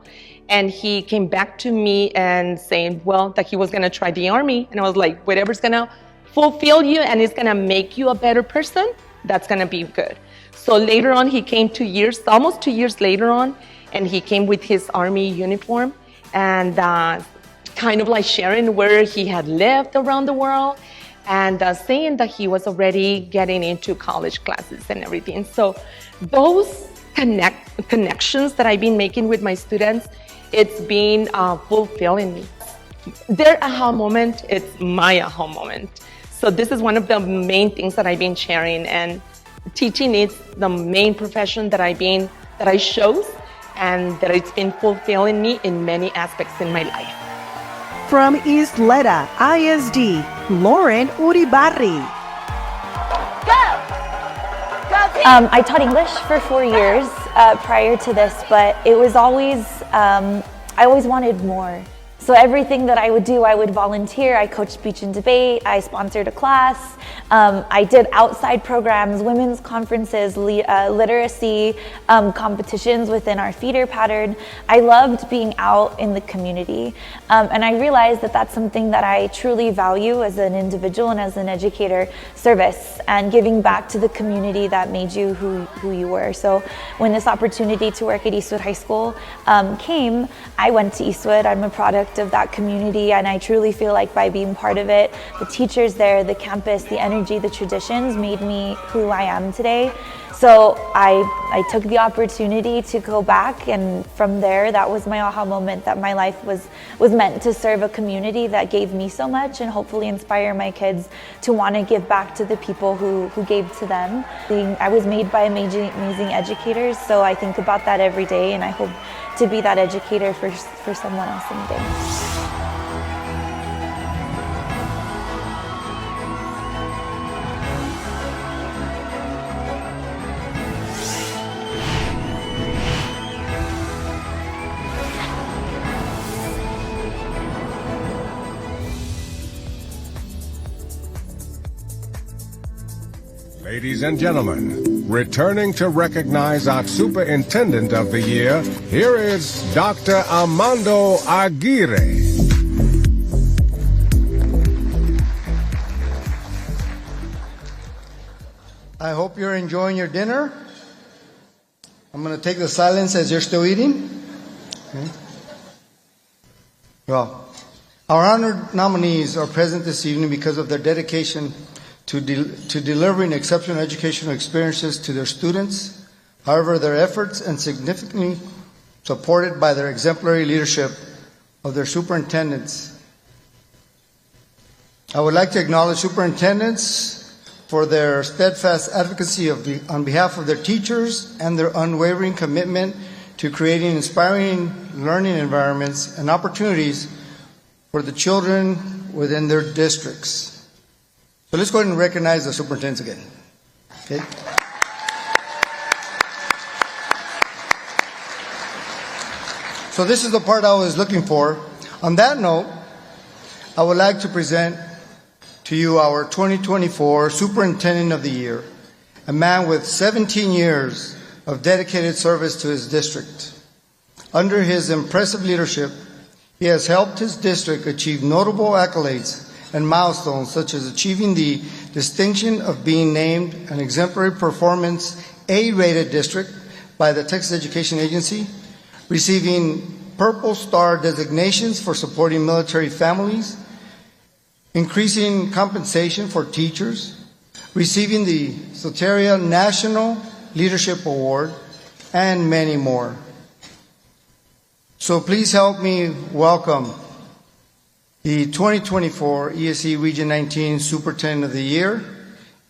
And he came back to me and saying, well, that he was gonna try the Army. And I was like, whatever's gonna fulfill you and it's gonna make you a better person, that's gonna be good. So later on, he came almost 2 years later on, and he came with his Army uniform and kind of like sharing where he had lived around the world and saying that he was already getting into college classes and everything. So those connections that I've been making with my students, it's been fulfilling me. Their aha moment, it's my aha moment. So this is one of the main things that I've been sharing, and teaching is the main profession that I chose, and that it's been fulfilling me in many aspects in my life. From Isleta ISD, Lauren Uribarri. I taught English for 4 years. prior to this, but it was always, I always wanted more. So everything that I would do, I would volunteer. I coached speech and debate. I sponsored a class. I did outside programs, women's conferences, literacy competitions within our feeder pattern. I loved being out in the community. And I realized that that's something that I truly value as an individual and as an educator, service and giving back to the community that made you who you were. So when this opportunity to work at Eastwood High School came, I went to Eastwood. I'm a product of that community, and I truly feel like by being part of it, the teachers there, the campus, the energy, the traditions made me who I am today. So I took the opportunity to go back, and from there, that was my aha moment that my life was meant to serve a community that gave me so much and hopefully inspire my kids to want to give back to the people who gave to them. I was made by amazing educators, so I think about that every day, and I hope to be that educator for someone else someday. Ladies and gentlemen, returning to recognize our Superintendent of the Year, here is Dr. Armando Aguirre. I hope you're enjoying your dinner. I'm going to take the silence as you're still eating. Okay. Well, our honored nominees are present this evening because of their dedication to delivering exceptional educational experiences to their students. However, their efforts and significantly supported by their exemplary leadership of their superintendents. I would like to acknowledge superintendents for their steadfast advocacy on behalf of their teachers and their unwavering commitment to creating inspiring learning environments and opportunities for the children within their districts. So let's go ahead and recognize the superintendents again. Okay. So this is the part I was looking for. On that note, I would like to present to you our 2024 Superintendent of the Year, a man with 17 years of dedicated service to his district. Under his impressive leadership, he has helped his district achieve notable accolades and milestones, such as achieving the distinction of being named an exemplary performance A-rated district by the Texas Education Agency, receiving Purple Star designations for supporting military families, increasing compensation for teachers, receiving the Soteria National Leadership Award, and many more. So please help me welcome the 2024 ESC Region 19 Superintendent of the Year,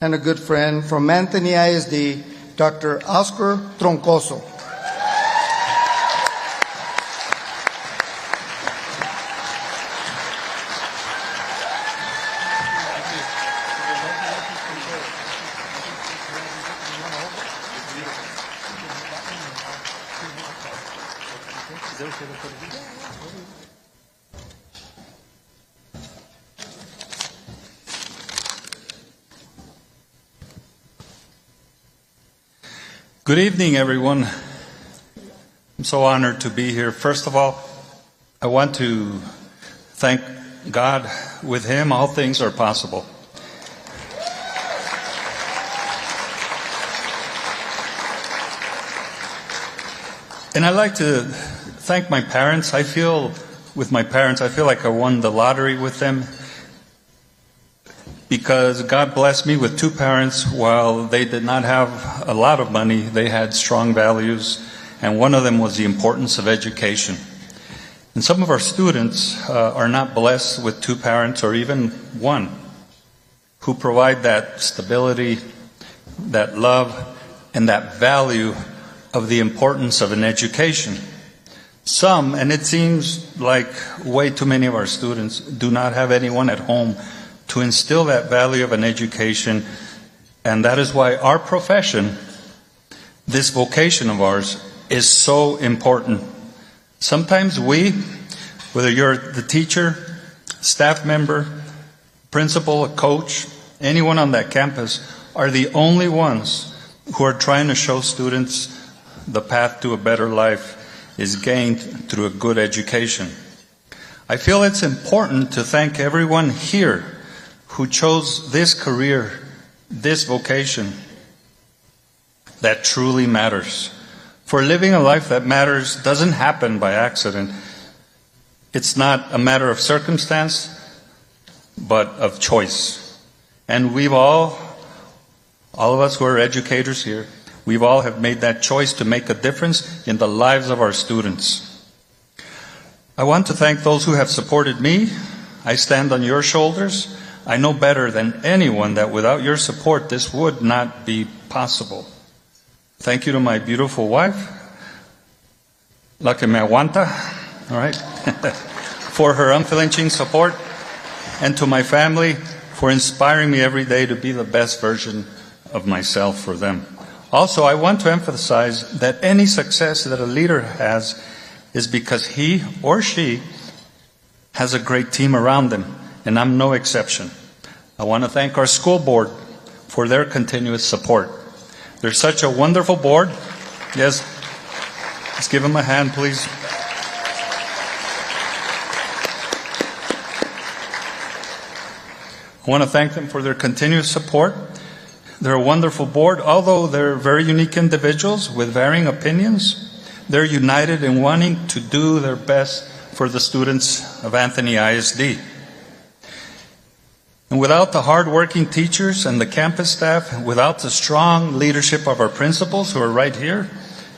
and a good friend from Anthony ISD, Dr. Oscar Troncoso. Good evening, everyone. I'm so honored to be here. First of all, I want to thank God. With Him, all things are possible. And I'd like to thank my parents. I feel like I won the lottery with them, because God blessed me with two parents. While they did not have a lot of money, they had strong values, and one of them was the importance of education. And some of our students are not blessed with two parents or even one who provide that stability, that love, and that value of the importance of an education. Some, and it seems like way too many of our students, do not have anyone at home to instill that value of an education, and that is why our profession this vocation of ours is so important. Sometimes we, whether you're the teacher, staff member, principal, a coach, anyone on that campus, are the only ones who are trying to show students the path to a better life is gained through a good education. I feel it's important to thank everyone here who chose this career, this vocation that truly matters. For living a life that matters doesn't happen by accident. It's not a matter of circumstance, but of choice. And we've all of us who are educators here, we've all have made that choice to make a difference in the lives of our students. I want to thank those who have supported me. I stand on your shoulders. I know better than anyone that without your support, this would not be possible. Thank you to my beautiful wife, la que me aguanta, all right, for her unflinching support, and to my family for inspiring me every day to be the best version of myself for them. Also, I want to emphasize that any success that a leader has is because he or she has a great team around them, and I'm no exception. I want to thank our school board for their continuous support. They're such a wonderful board. Yes, let's give them a hand, please. I want to thank them for their continuous support. They're a wonderful board. Although they're very unique individuals with varying opinions, they're united in wanting to do their best for the students of Anthony ISD. And without the hard-working teachers and the campus staff, without the strong leadership of our principals who are right here,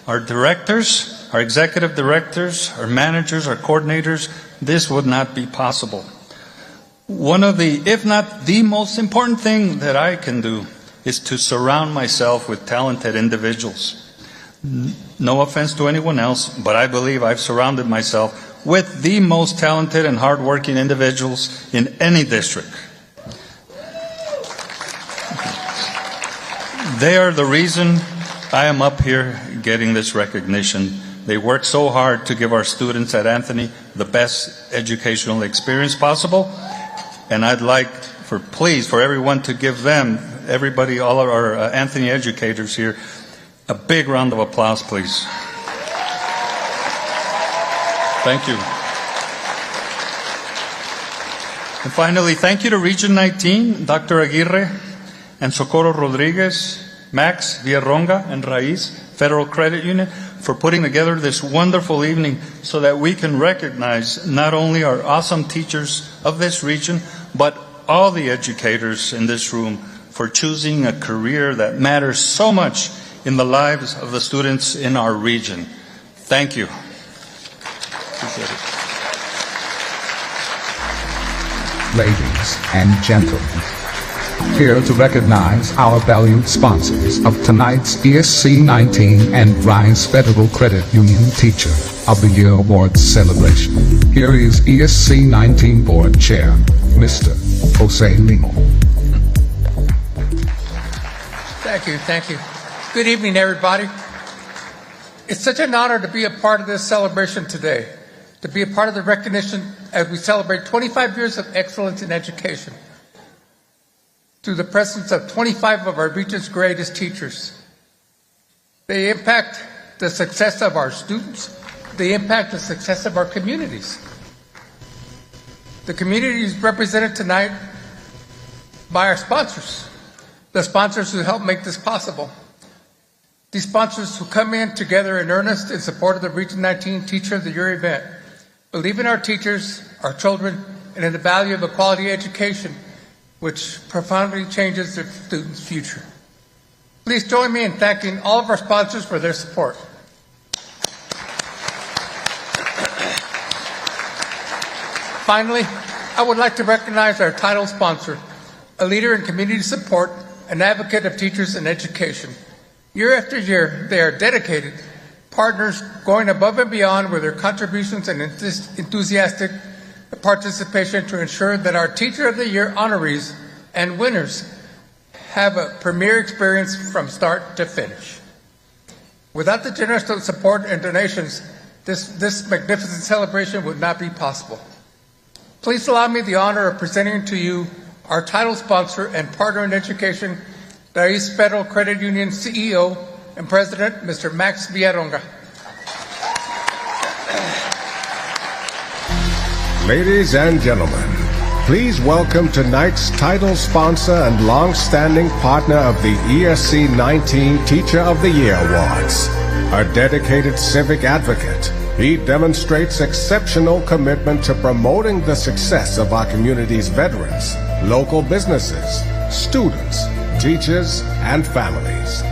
our directors, our executive directors, our managers, our coordinators, this would not be possible. One of the, if not the most important thing that I can do is to surround myself with talented individuals. No offense to anyone else, but I believe I've surrounded myself with the most talented and hardworking individuals in any district. They are the reason I am up here getting this recognition. They work so hard to give our students at Anthony the best educational experience possible. And I'd like for everyone to give them, everybody, all of our Anthony educators here, a big round of applause, please. Thank you. And finally, thank you to Region 19, Dr. Aguirre, and Socorro Rodriguez, Max Villarronga, and Raiz Federal Credit Union for putting together this wonderful evening so that we can recognize not only our awesome teachers of this region, but all the educators in this room for choosing a career that matters so much in the lives of the students in our region. Thank you. Appreciate it. Ladies and gentlemen, here to recognize our valued sponsors of tonight's ESC19 and Rise Federal Credit Union Teacher of the Year Awards celebration. Here is ESC19 Board Chair, Mr. Jose Limo. Thank you. Good evening, everybody. It's such an honor to be a part of this celebration today, to be a part of the recognition as we celebrate 25 years of excellence in education through the presence of 25 of our region's greatest teachers. They impact the success of our students. They impact the success of our communities. The community is represented tonight by our sponsors, the sponsors who help make this possible. These sponsors who come in together in earnest in support of the Region 19 Teacher of the Year event, believe in our teachers, our children, and in the value of a quality education which profoundly changes their students' future. Please join me in thanking all of our sponsors for their support. Finally, I would like to recognize our title sponsor, a leader in community support, an advocate of teachers and education. Year after year, they are dedicated partners going above and beyond with their contributions and enthusiastic participation to ensure that our Teacher of the Year honorees and winners have a premier experience from start to finish. Without the generous support and donations, this magnificent celebration would not be possible. Please allow me the honor of presenting to you our title sponsor and partner in education, T.O.Y.s Federal Credit Union CEO and President, Mr. Max Villaronga. Ladies and gentlemen, please welcome tonight's title sponsor and long-standing partner of the ESC19 Teacher of the Year Awards. A dedicated civic advocate, he demonstrates exceptional commitment to promoting the success of our community's veterans, local businesses, students, teachers, and families.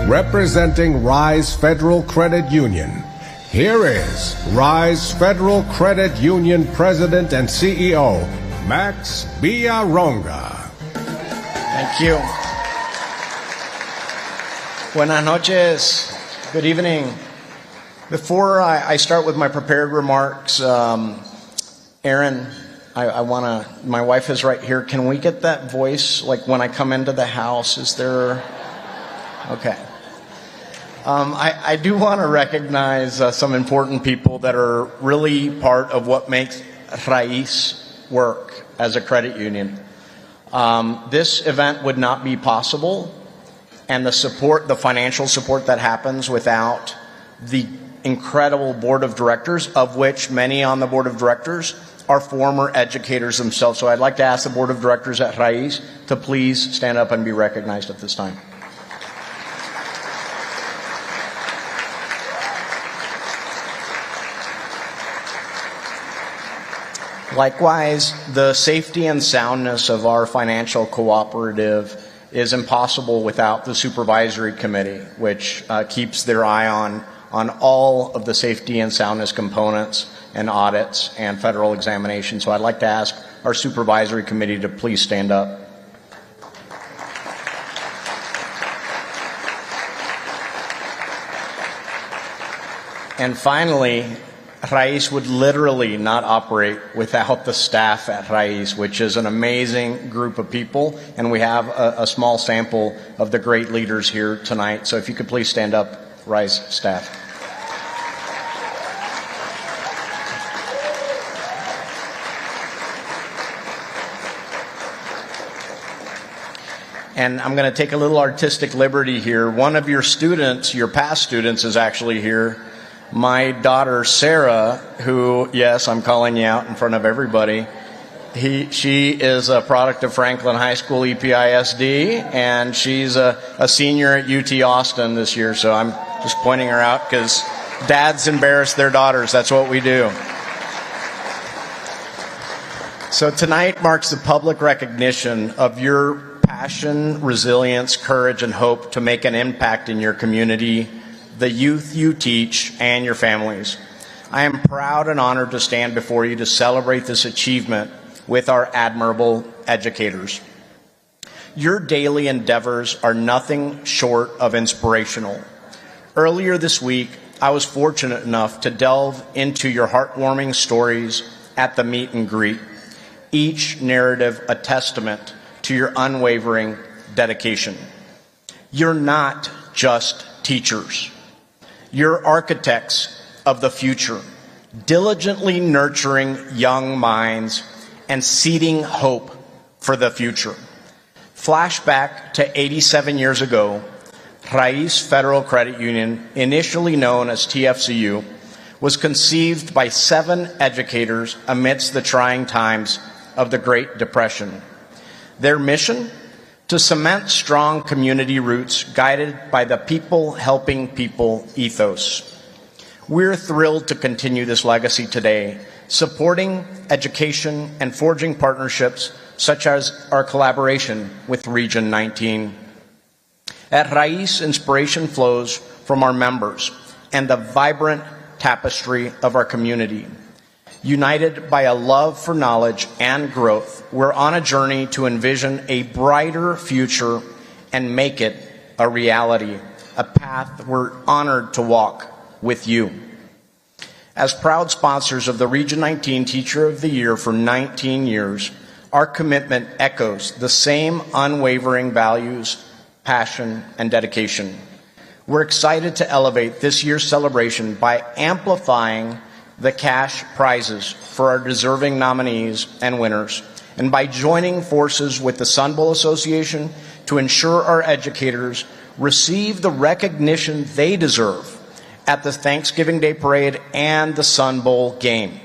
Representing Rise Federal Credit Union, here is Rise Federal Credit Union President and CEO, Max Villaronga. Thank you. Buenas noches. Good evening. Before I start with my prepared remarks, Aaron, my wife is right here. Can we get that voice, like when I come into the house? Is there? Okay. I do want to recognize some important people that are really part of what makes Raíz work as a credit union. This event would not be possible, and the financial support that happens without the incredible board of directors, of which many on the board of directors are former educators themselves. So I'd like to ask the board of directors at Raíz to please stand up and be recognized at this time. Likewise, the safety and soundness of our financial cooperative is impossible without the supervisory committee, which keeps their eye on all of the safety and soundness components and audits and federal examinations. So I'd like to ask our supervisory committee to please stand up. And finally, Raíz would literally not operate without the staff at Raíz, which is an amazing group of people, and we have a small sample of the great leaders here tonight. So if you could please stand up, Raíz staff. And I'm going to take a little artistic liberty here. One of your students, your past students, is actually here. My daughter, Sarah, who, yes, I'm calling you out in front of everybody. She is a product of Franklin High School EPISD, and she's a senior at UT Austin this year. So I'm just pointing her out because dads embarrass their daughters. That's what we do. So tonight marks the public recognition of your passion, resilience, courage, and hope to make an impact in your community, the youth you teach, and your families. I am proud and honored to stand before you to celebrate this achievement with our admirable educators. Your daily endeavors are nothing short of inspirational. Earlier this week, I was fortunate enough to delve into your heartwarming stories at the meet and greet, each narrative a testament to your unwavering dedication. You're not just teachers. You're architects of the future, diligently nurturing young minds and seeding hope for the future. Flashback to 87 years ago, Raíz Federal Credit Union, initially known as TFCU, was conceived by 7 educators amidst the trying times of the Great Depression. Their mission? To cement strong community roots guided by the people helping people ethos. We're thrilled to continue this legacy today, supporting education and forging partnerships such as our collaboration with Region 19. At Raíz, inspiration flows from our members and the vibrant tapestry of our community. United by a love for knowledge and growth, we're on a journey to envision a brighter future and make it a reality, a path we're honored to walk with you. As proud sponsors of the Region 19 Teacher of the Year for 19 years, our commitment echoes the same unwavering values, passion, and dedication. We're excited to elevate this year's celebration by amplifying the cash prizes for our deserving nominees and winners, and by joining forces with the Sun Bowl Association to ensure our educators receive the recognition they deserve at the Thanksgiving Day Parade and the Sun Bowl game.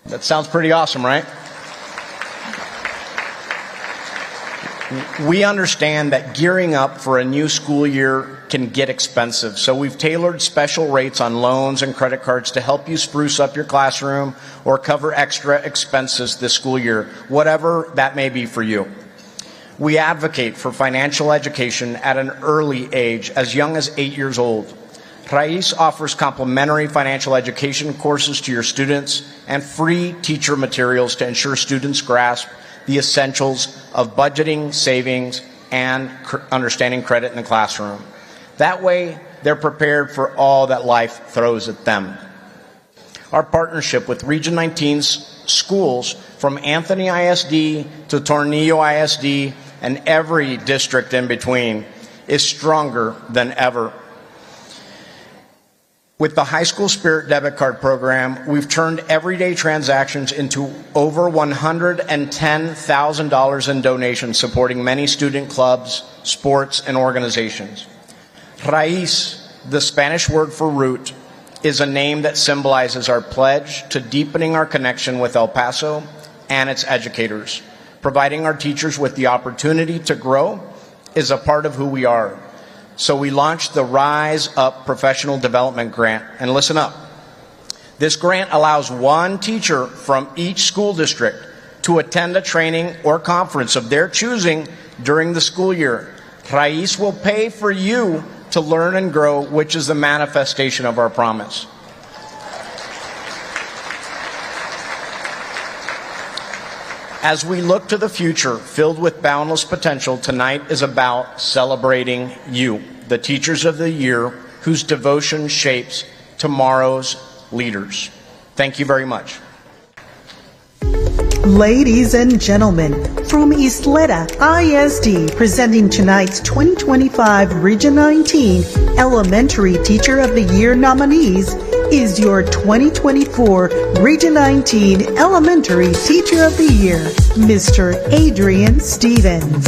That sounds pretty awesome, right? We understand that gearing up for a new school year can get expensive, so we've tailored special rates on loans and credit cards to help you spruce up your classroom or cover extra expenses this school year, whatever that may be for you. We advocate for financial education at an early age, as young as 8 years old. Raiz offers complimentary financial education courses to your students and free teacher materials to ensure students grasp the essentials of budgeting, savings, and understanding credit in the classroom. That way, they're prepared for all that life throws at them. Our partnership with Region 19's schools, from Anthony ISD to Tornillo ISD and every district in between, is stronger than ever. With the High School Spirit Debit Card program, we've turned everyday transactions into over $110,000 in donations, supporting many student clubs, sports, and organizations. Raiz, the Spanish word for root, is a name that symbolizes our pledge to deepening our connection with El Paso and its educators. Providing our teachers with the opportunity to grow is a part of who we are. So we launched the Rise Up Professional Development Grant. And listen up. This grant allows one teacher from each school district to attend a training or conference of their choosing during the school year. Raiz will pay for you to learn and grow, which is the manifestation of our promise. As we look to the future filled with boundless potential, tonight is about celebrating you, the teachers of the year whose devotion shapes tomorrow's leaders. Thank you very much. Ladies and gentlemen, from Isleta ISD, presenting tonight's 2025 Region 19 Elementary Teacher of the Year nominees is your 2024 Region 19 Elementary Teacher of the Year, Mr. Adrian Stevens.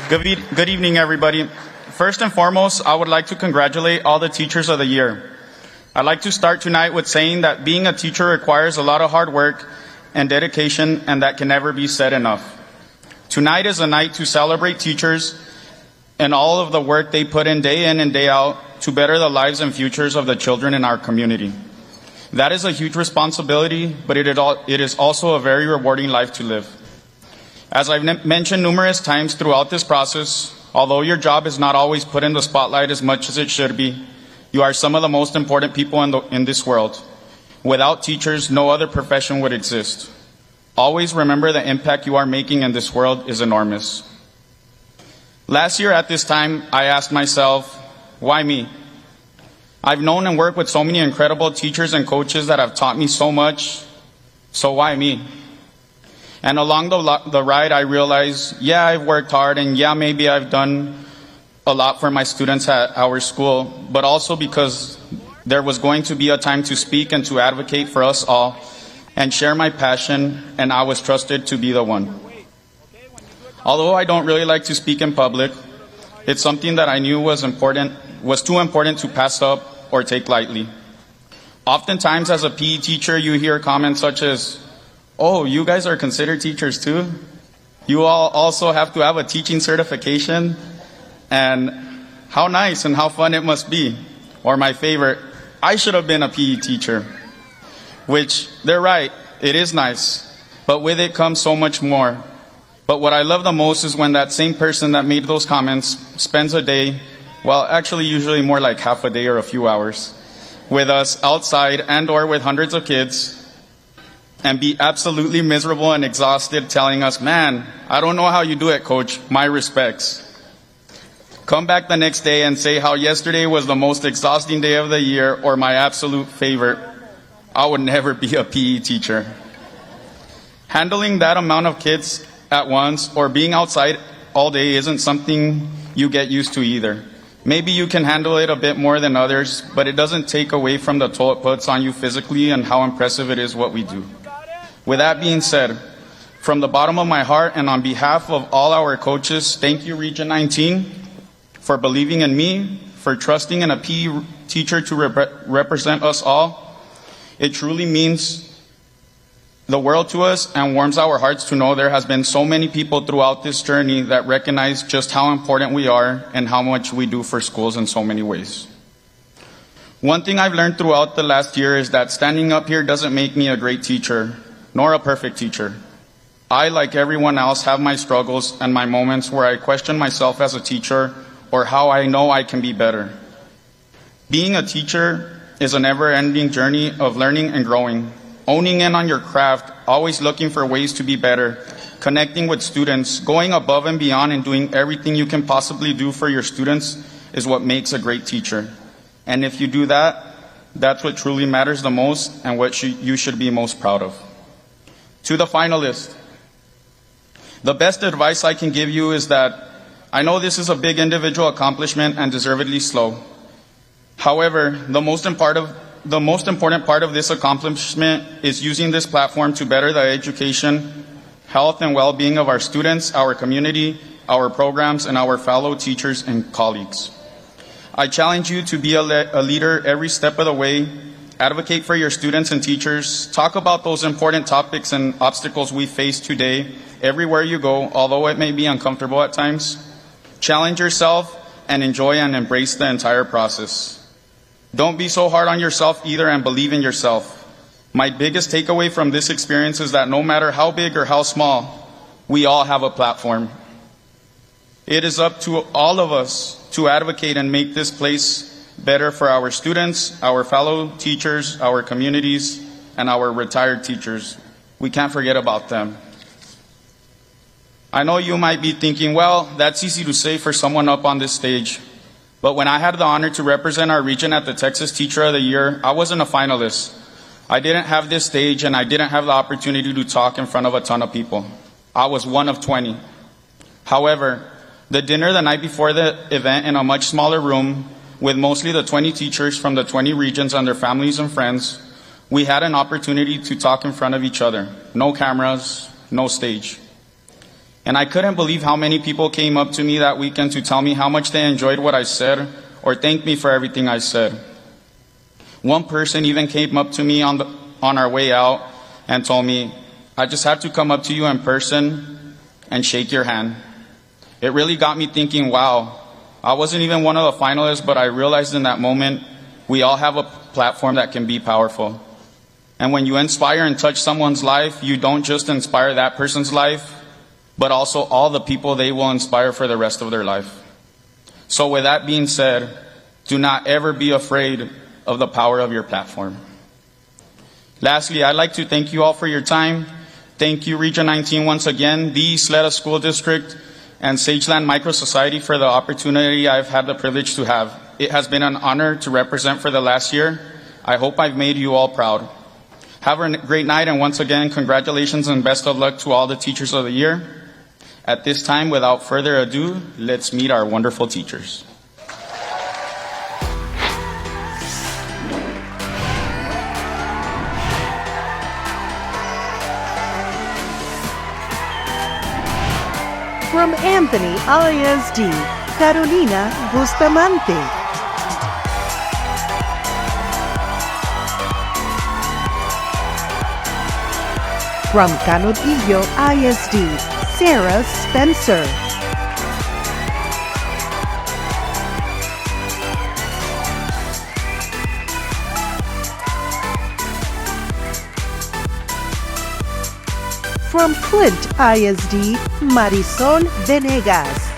Good evening, everybody. First and foremost, I would like to congratulate all the teachers of the year. I'd like to start tonight with saying that being a teacher requires a lot of hard work and dedication, and that can never be said enough. Tonight is a night to celebrate teachers and all of the work they put in and day out to better the lives and futures of the children in our community. That is a huge responsibility, but it is also a very rewarding life to live. As I've mentioned numerous times throughout this process, although your job is not always put in the spotlight as much as it should be, you are some of the most important people in this world. Without teachers, no other profession would exist. Always remember the impact you are making in this world is enormous. Last year at this time, I asked myself, why me? I've known and worked with so many incredible teachers and coaches that have taught me so much, so why me? And along the ride, I realized, yeah, I've worked hard, and yeah, maybe I've done a lot for my students at our school, but also because there was going to be a time to speak and to advocate for us all and share my passion, and I was trusted to be the one. Although I don't really like to speak in public, it's something that I knew was too important to pass up or take lightly. Oftentimes as a PE teacher, you hear comments such as, oh, you guys are considered teachers too? You all also have to have a teaching certification? And how nice and how fun it must be. Or my favorite, I should have been a PE teacher. Which, they're right, it is nice. But with it comes so much more. But what I love the most is when that same person that made those comments spends a day, well, actually usually more like half a day or a few hours, with us outside and or with hundreds of kids, and be absolutely miserable and exhausted telling us, man, I don't know how you do it, coach, my respects. Come back the next day and say how yesterday was the most exhausting day of the year or my absolute favorite. I would never be a PE teacher. Handling that amount of kids at once or being outside all day isn't something you get used to either. Maybe you can handle it a bit more than others, but it doesn't take away from the toll it puts on you physically and how impressive it is what we do. With that being said, from the bottom of my heart and on behalf of all our coaches, thank you, Region 19, for believing in me, for trusting in a PE teacher to represent us all. It truly means the world to us and warms our hearts to know there has been so many people throughout this journey that recognize just how important we are and how much we do for schools in so many ways. One thing I've learned throughout the last year is that standing up here doesn't make me a great teacher, nor a perfect teacher. I, like everyone else, have my struggles and my moments where I question myself as a teacher or how I know I can be better. Being a teacher is a never-ending journey of learning and growing. Owning in on your craft, always looking for ways to be better, connecting with students, going above and beyond and doing everything you can possibly do for your students is what makes a great teacher. And if you do that, that's what truly matters the most and what you should be most proud of. To the finalists, the best advice I can give you is that I know this is a big individual accomplishment and deservedly slow. However, the most important part of this accomplishment is using this platform to better the education, health, and well-being of our students, our community, our programs, and our fellow teachers and colleagues. I challenge you to be a leader every step of the way, advocate for your students and teachers, talk about those important topics and obstacles we face today everywhere you go, although it may be uncomfortable at times. Challenge yourself and enjoy and embrace the entire process. Don't be so hard on yourself either and believe in yourself. My biggest takeaway from this experience is that no matter how big or how small, we all have a platform. It is up to all of us to advocate and make this place better for our students, our fellow teachers, our communities, and our retired teachers. We can't forget about them. I know you might be thinking, well, that's easy to say for someone up on this stage. But when I had the honor to represent our region at the Texas Teacher of the Year, I wasn't a finalist. I didn't have this stage and I didn't have the opportunity to talk in front of a ton of people. I was one of 20. However, the dinner the night before the event in a much smaller room with mostly the 20 teachers from the 20 regions and their families and friends, we had an opportunity to talk in front of each other. No cameras, no stage. And I couldn't believe how many people came up to me that weekend to tell me how much they enjoyed what I said or thanked me for everything I said. One person even came up to me on our way out and told me, I just had to come up to you in person and shake your hand. It really got me thinking, wow, I wasn't even one of the finalists, but I realized in that moment, we all have a platform that can be powerful. And when you inspire and touch someone's life, you don't just inspire that person's life, but also all the people they will inspire for the rest of their life. So with that being said, do not ever be afraid of the power of your platform. Lastly, I'd like to thank you all for your time. Thank you, Region 19, once again, the Isleta School District, and Sageland Micro Society for the opportunity I've had the privilege to have. It has been an honor to represent for the last year. I hope I've made you all proud. Have a great night, and once again, congratulations and best of luck to all the Teachers of the Year. At this time, without further ado, let's meet our wonderful teachers. From Anthony ISD, Carolina Bustamante. From Canodillo ISD, Sarah Spencer. From Flint ISD, Marisol Venegas.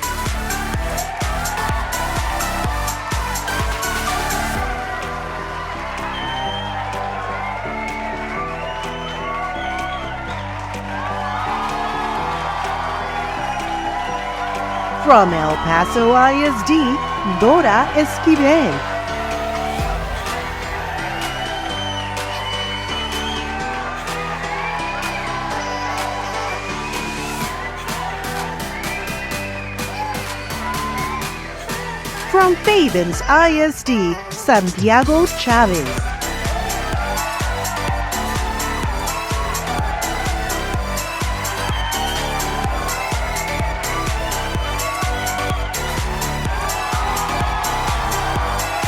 From El Paso ISD, Dora Esquivel. From Fabens ISD, Santiago Chavez.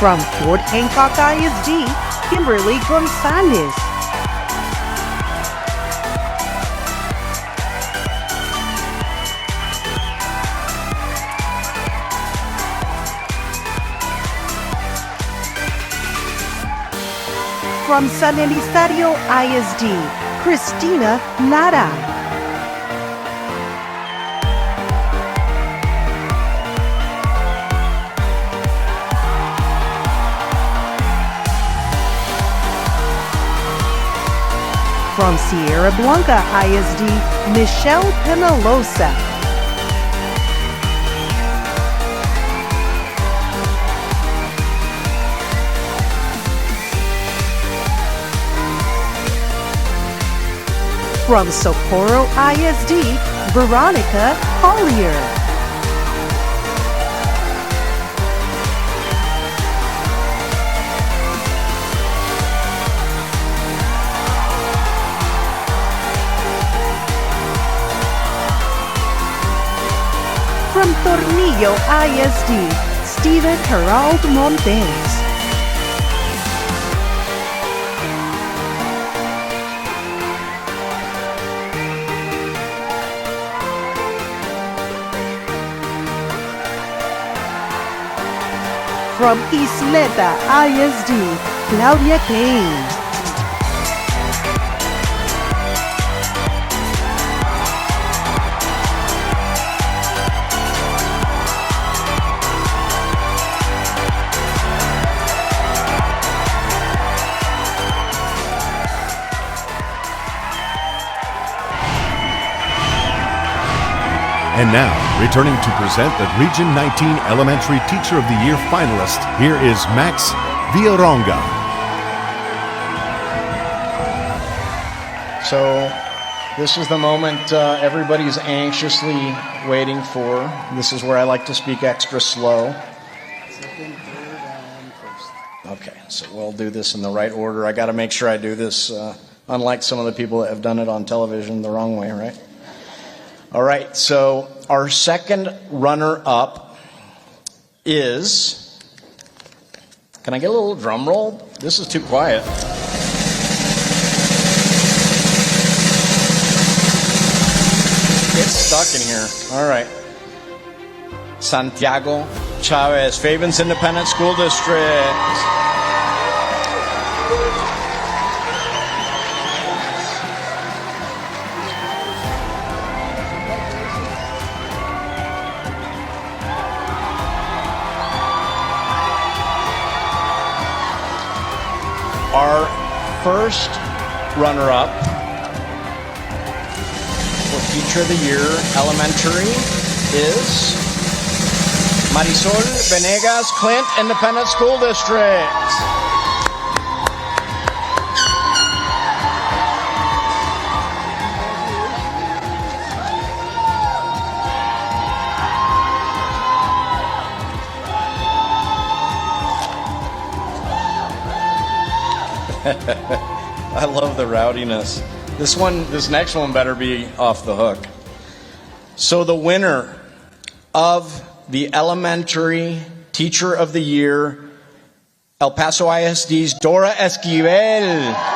From Fort Hancock ISD, Kimberly Gonzalez. From San Elizario ISD, Christina Lara. From Sierra Blanca ISD, Michelle Penalosa. From Socorro ISD, Veronica Collier. From Tornillo ISD, Stephen Gerald Montes. From Isleta ISD, Claudia Kane. And now, returning to present the Region 19 Elementary Teacher of the Year finalist, here is Max Villaronga. So, this is the moment everybody's anxiously waiting for. This is where I like to speak extra slow. Second, third, and first. Okay, so we'll do this in the right order. I got to make sure I do this, unlike some of the people that have done it on television the wrong way, right? All right, so our second runner-up is, can I get a little drum roll? This is too quiet. It's stuck in here. All right. Santiago Chavez, Fabens Independent School District. Our first runner-up for Teacher of the Year Elementary is Marisol Venegas, Clint Independent School District. I love the rowdiness. This next one better be off the hook. So the winner of the Elementary Teacher of the Year, El Paso ISD's Dora Esquivel.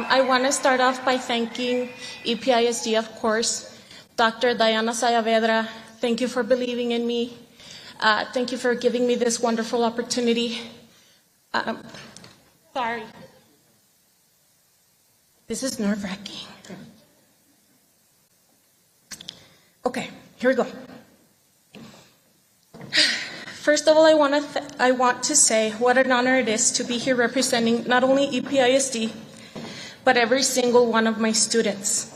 I want to start off by thanking EPISD, of course. Dr. Diana Sayavedra, thank you for believing in me. Thank you for giving me this wonderful opportunity. Sorry. This is nerve-wracking. Okay, here we go. First of all, I want to say what an honor it is to be here representing not only EPISD, but every single one of my students.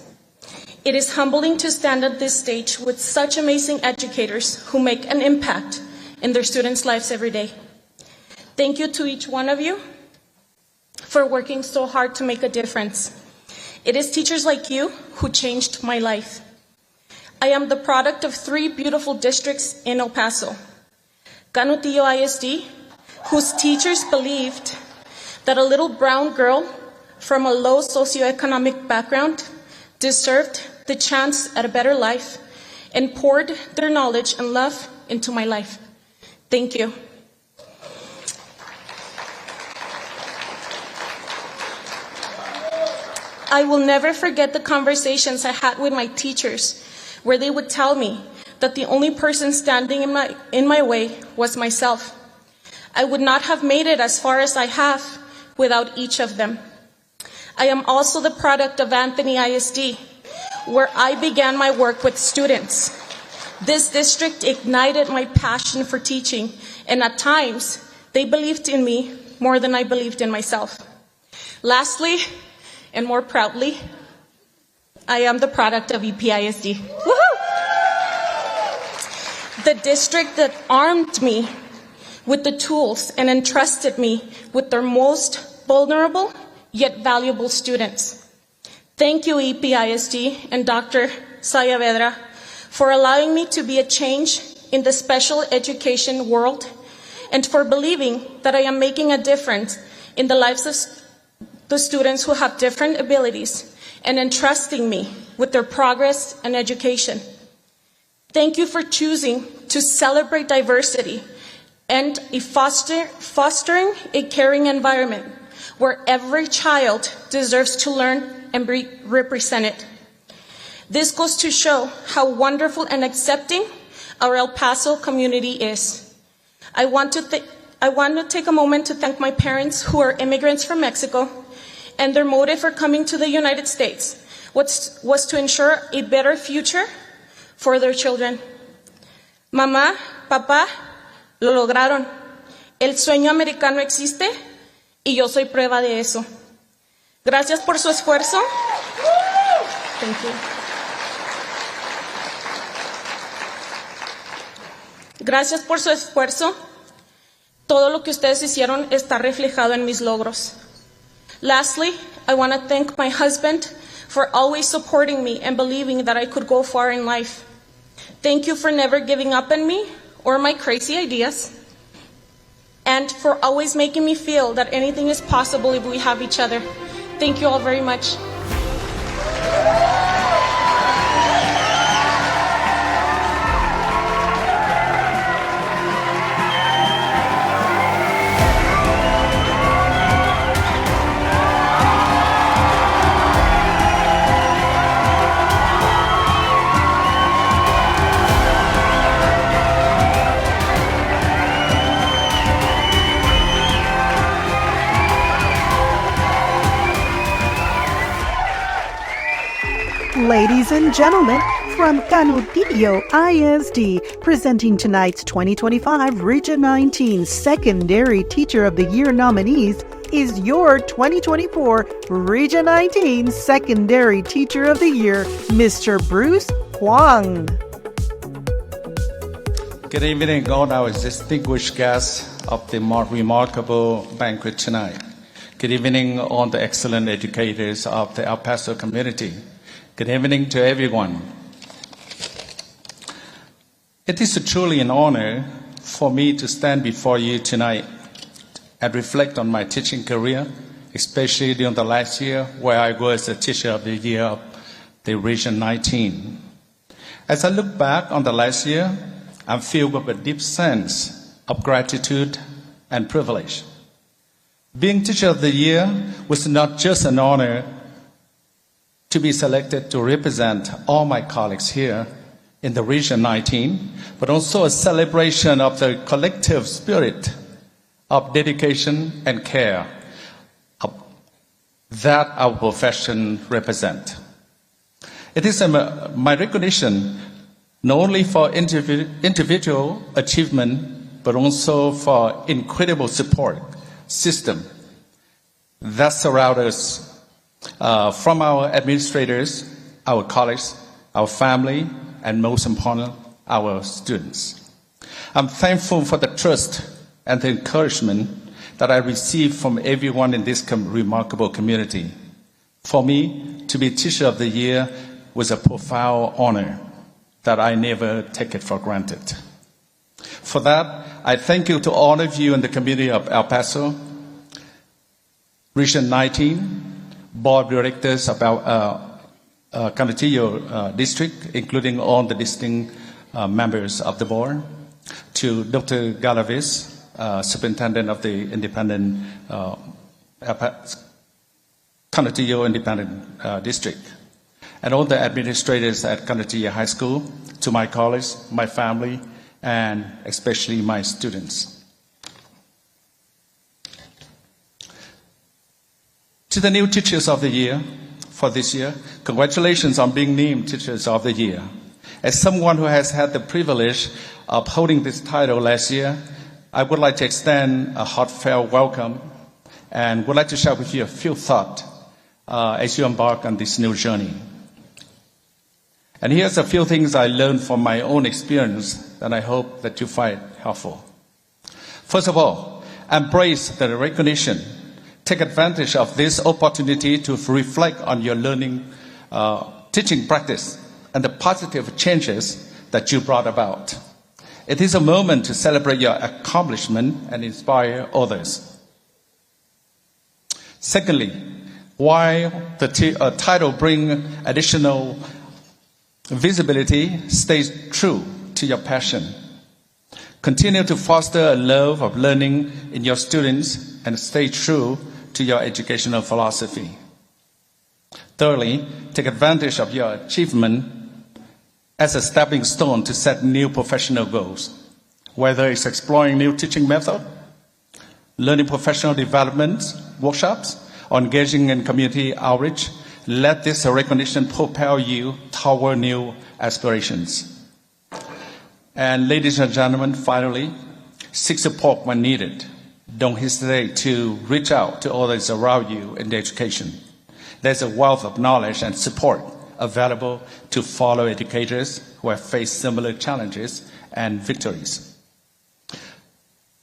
It is humbling to stand at this stage with such amazing educators who make an impact in their students' lives every day. Thank you to each one of you for working so hard to make a difference. It is teachers like you who changed my life. I am the product of 3 beautiful districts in El Paso. District T.O.Y.s, whose teachers believed that a little brown girl from a low socioeconomic background deserved the chance at a better life and poured their knowledge and love into my life. Thank you. I will never forget the conversations I had with my teachers where they would tell me that the only person standing in my way was myself. I would not have made it as far as I have without each of them. I am also the product of Anthony ISD, where I began my work with students. This district ignited my passion for teaching, and at times, they believed in me more than I believed in myself. Lastly, and more proudly, I am the product of EPISD. Woohoo! The district that armed me with the tools and entrusted me with their most vulnerable yet valuable students. Thank you, EPISD and Dr. Saavedra, for allowing me to be a change in the special education world and for believing that I am making a difference in the lives of the students who have different abilities and entrusting me with their progress and education. Thank you for choosing to celebrate diversity and fostering a caring environment where every child deserves to learn and be represented. This goes to show how wonderful and accepting our El Paso community is. I want to take a moment to thank my parents who are immigrants from Mexico, and their motive for coming to the United States was to ensure a better future for their children. Mamá, papá, lo lograron. El sueño americano existe y yo soy prueba de eso. Gracias por su esfuerzo. Thank you. Gracias por su esfuerzo. Todo lo que ustedes hicieron está reflejado en mis logros. Lastly, I want to thank my husband for always supporting me and believing that I could go far in life. Thank you for never giving up on me or my crazy ideas, and for always making me feel that anything is possible if we have each other. Thank you all very much. Ladies and gentlemen, from Canutillo ISD, presenting tonight's 2025 Region 19 Secondary Teacher of the Year nominees is your 2024 Region 19 Secondary Teacher of the Year, Mr. Bruce Huang. Good evening, all our distinguished guests of the remarkable banquet tonight. Good evening, all the excellent educators of the El Paso community. Good evening to everyone. It is truly an honor for me to stand before you tonight and reflect on my teaching career, especially during the last year where I was the Teacher of the Year of the Region 19. As I look back on the last year, I'm filled with a deep sense of gratitude and privilege. Being Teacher of the Year was not just an honor to be selected to represent all my colleagues here in the Region 19, but also a celebration of the collective spirit of dedication and care that our profession represents. It is my recognition not only for individual achievement, but also for incredible support system that surround us from our administrators, our colleagues, our family, and most important, our students. I'm thankful for the trust and the encouragement that I received from everyone in this remarkable community. For me, to be Teacher of the Year was a profound honor that I never take it for granted. For that, I thank you to all of you in the community of El Paso, Region 19, Board of Directors of Canutillo District, including all the distinct members of the board, to Dr. Galavis, Superintendent of the Independent Canutillo Independent District, and all the administrators at Canutillo High School, to my colleagues, my family, and especially my students. To the new Teachers of the Year for this year, congratulations on being named Teachers of the Year. As someone who has had the privilege of holding this title last year, I would like to extend a heartfelt welcome and would like to share with you a few thoughts as you embark on this new journey. And here's a few things I learned from my own experience that I hope that you find helpful. First of all, embrace the recognition. Take advantage of this opportunity to reflect on your learning, teaching practice, and the positive changes that you brought about. It is a moment to celebrate your accomplishment and inspire others. Secondly, while the title brings additional visibility, stay true to your passion. Continue to foster a love of learning in your students and stay true to your educational philosophy. Thirdly, take advantage of your achievement as a stepping stone to set new professional goals, whether it's exploring new teaching methods, learning professional development workshops, or engaging in community outreach. Let this recognition propel you toward new aspirations. And ladies and gentlemen, finally, seek support when needed. Don't hesitate to reach out to others around you in the education. There's a wealth of knowledge and support available to fellow educators who have faced similar challenges and victories.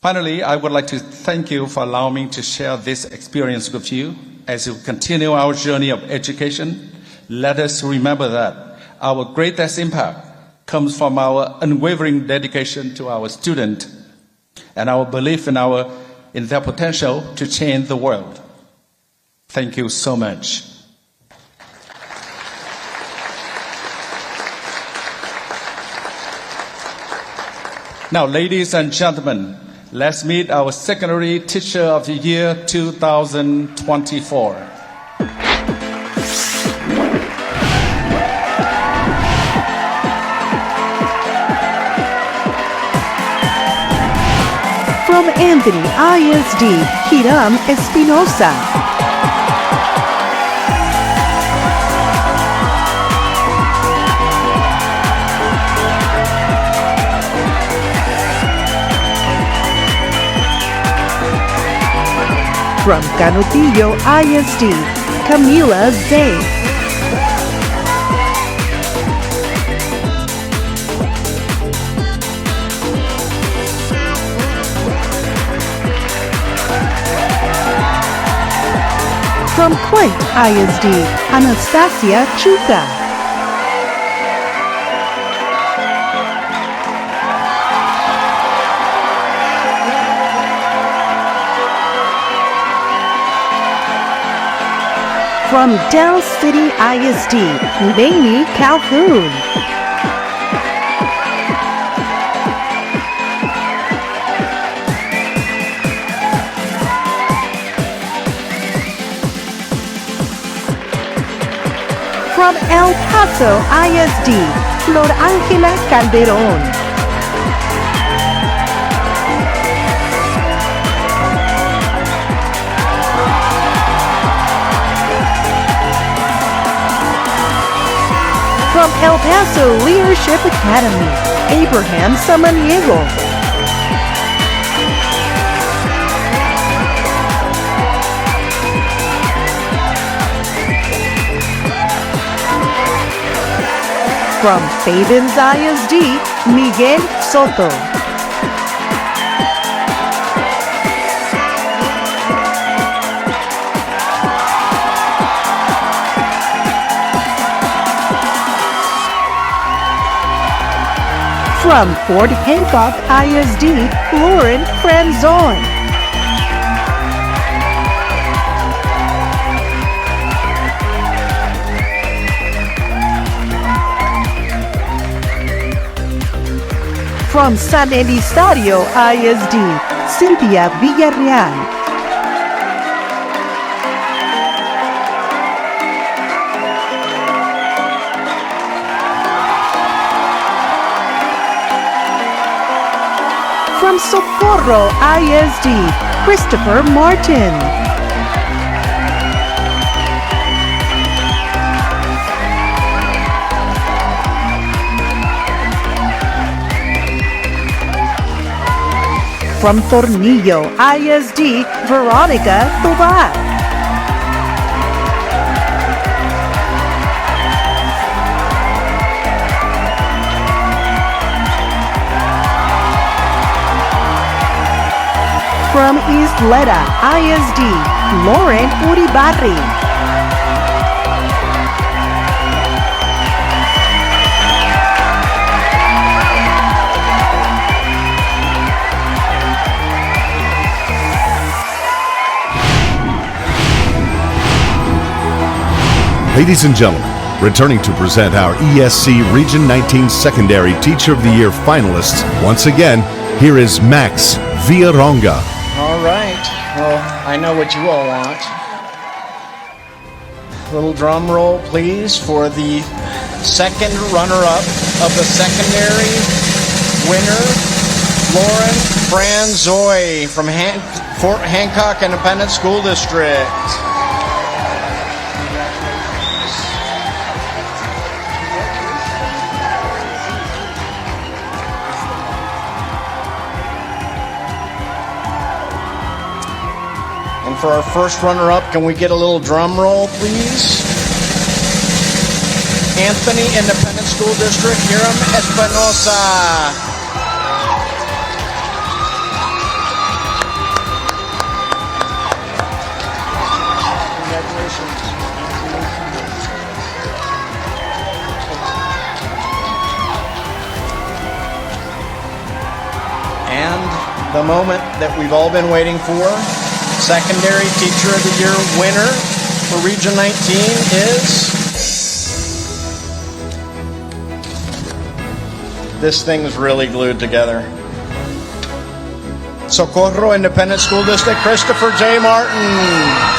Finally, I would like to thank you for allowing me to share this experience with you. As we continue our journey of education, let us remember that our greatest impact comes from our unwavering dedication to our students and our belief in their potential to change the world. Thank you so much. Now, ladies and gentlemen, let's meet our Secondary Teacher of the Year 2024. From Anthony ISD, Hiram Espinosa. From Canutillo ISD, Camila Zay. From Point ISD, Anastasia Chuka. From Del City ISD, Lainey Calhoun. From El Paso ISD, Flor Ángela Calderón. From El Paso Leadership Academy, Abraham Samaniego. From Pavens ISD, Miguel Soto. From Fort Hancock ISD, Lauren Franzon. From San Elizario ISD, Cynthia Villarreal. From Socorro ISD, Christopher Martin. From Tornillo ISD, Veronica Tovar. From Isleta ISD, Lauren Uribarri. Ladies and gentlemen, returning to present our ESC Region 19 Secondary Teacher of the Year finalists, once again, here is Max Villaronga. All right. Well, I know what you all want. Little drum roll, please, for the second runner-up of the secondary winner, Lauren Franzoy from Fort Hancock Independent School District. For our first runner-up, can we get a little drum roll, please? Anthony Independent School District, Hiram Espinosa. Congratulations. And the moment that we've all been waiting for. Secondary Teacher of the Year winner for Region 19 is... This thing's really glued together. Socorro Independent School District, Christopher J. Martin.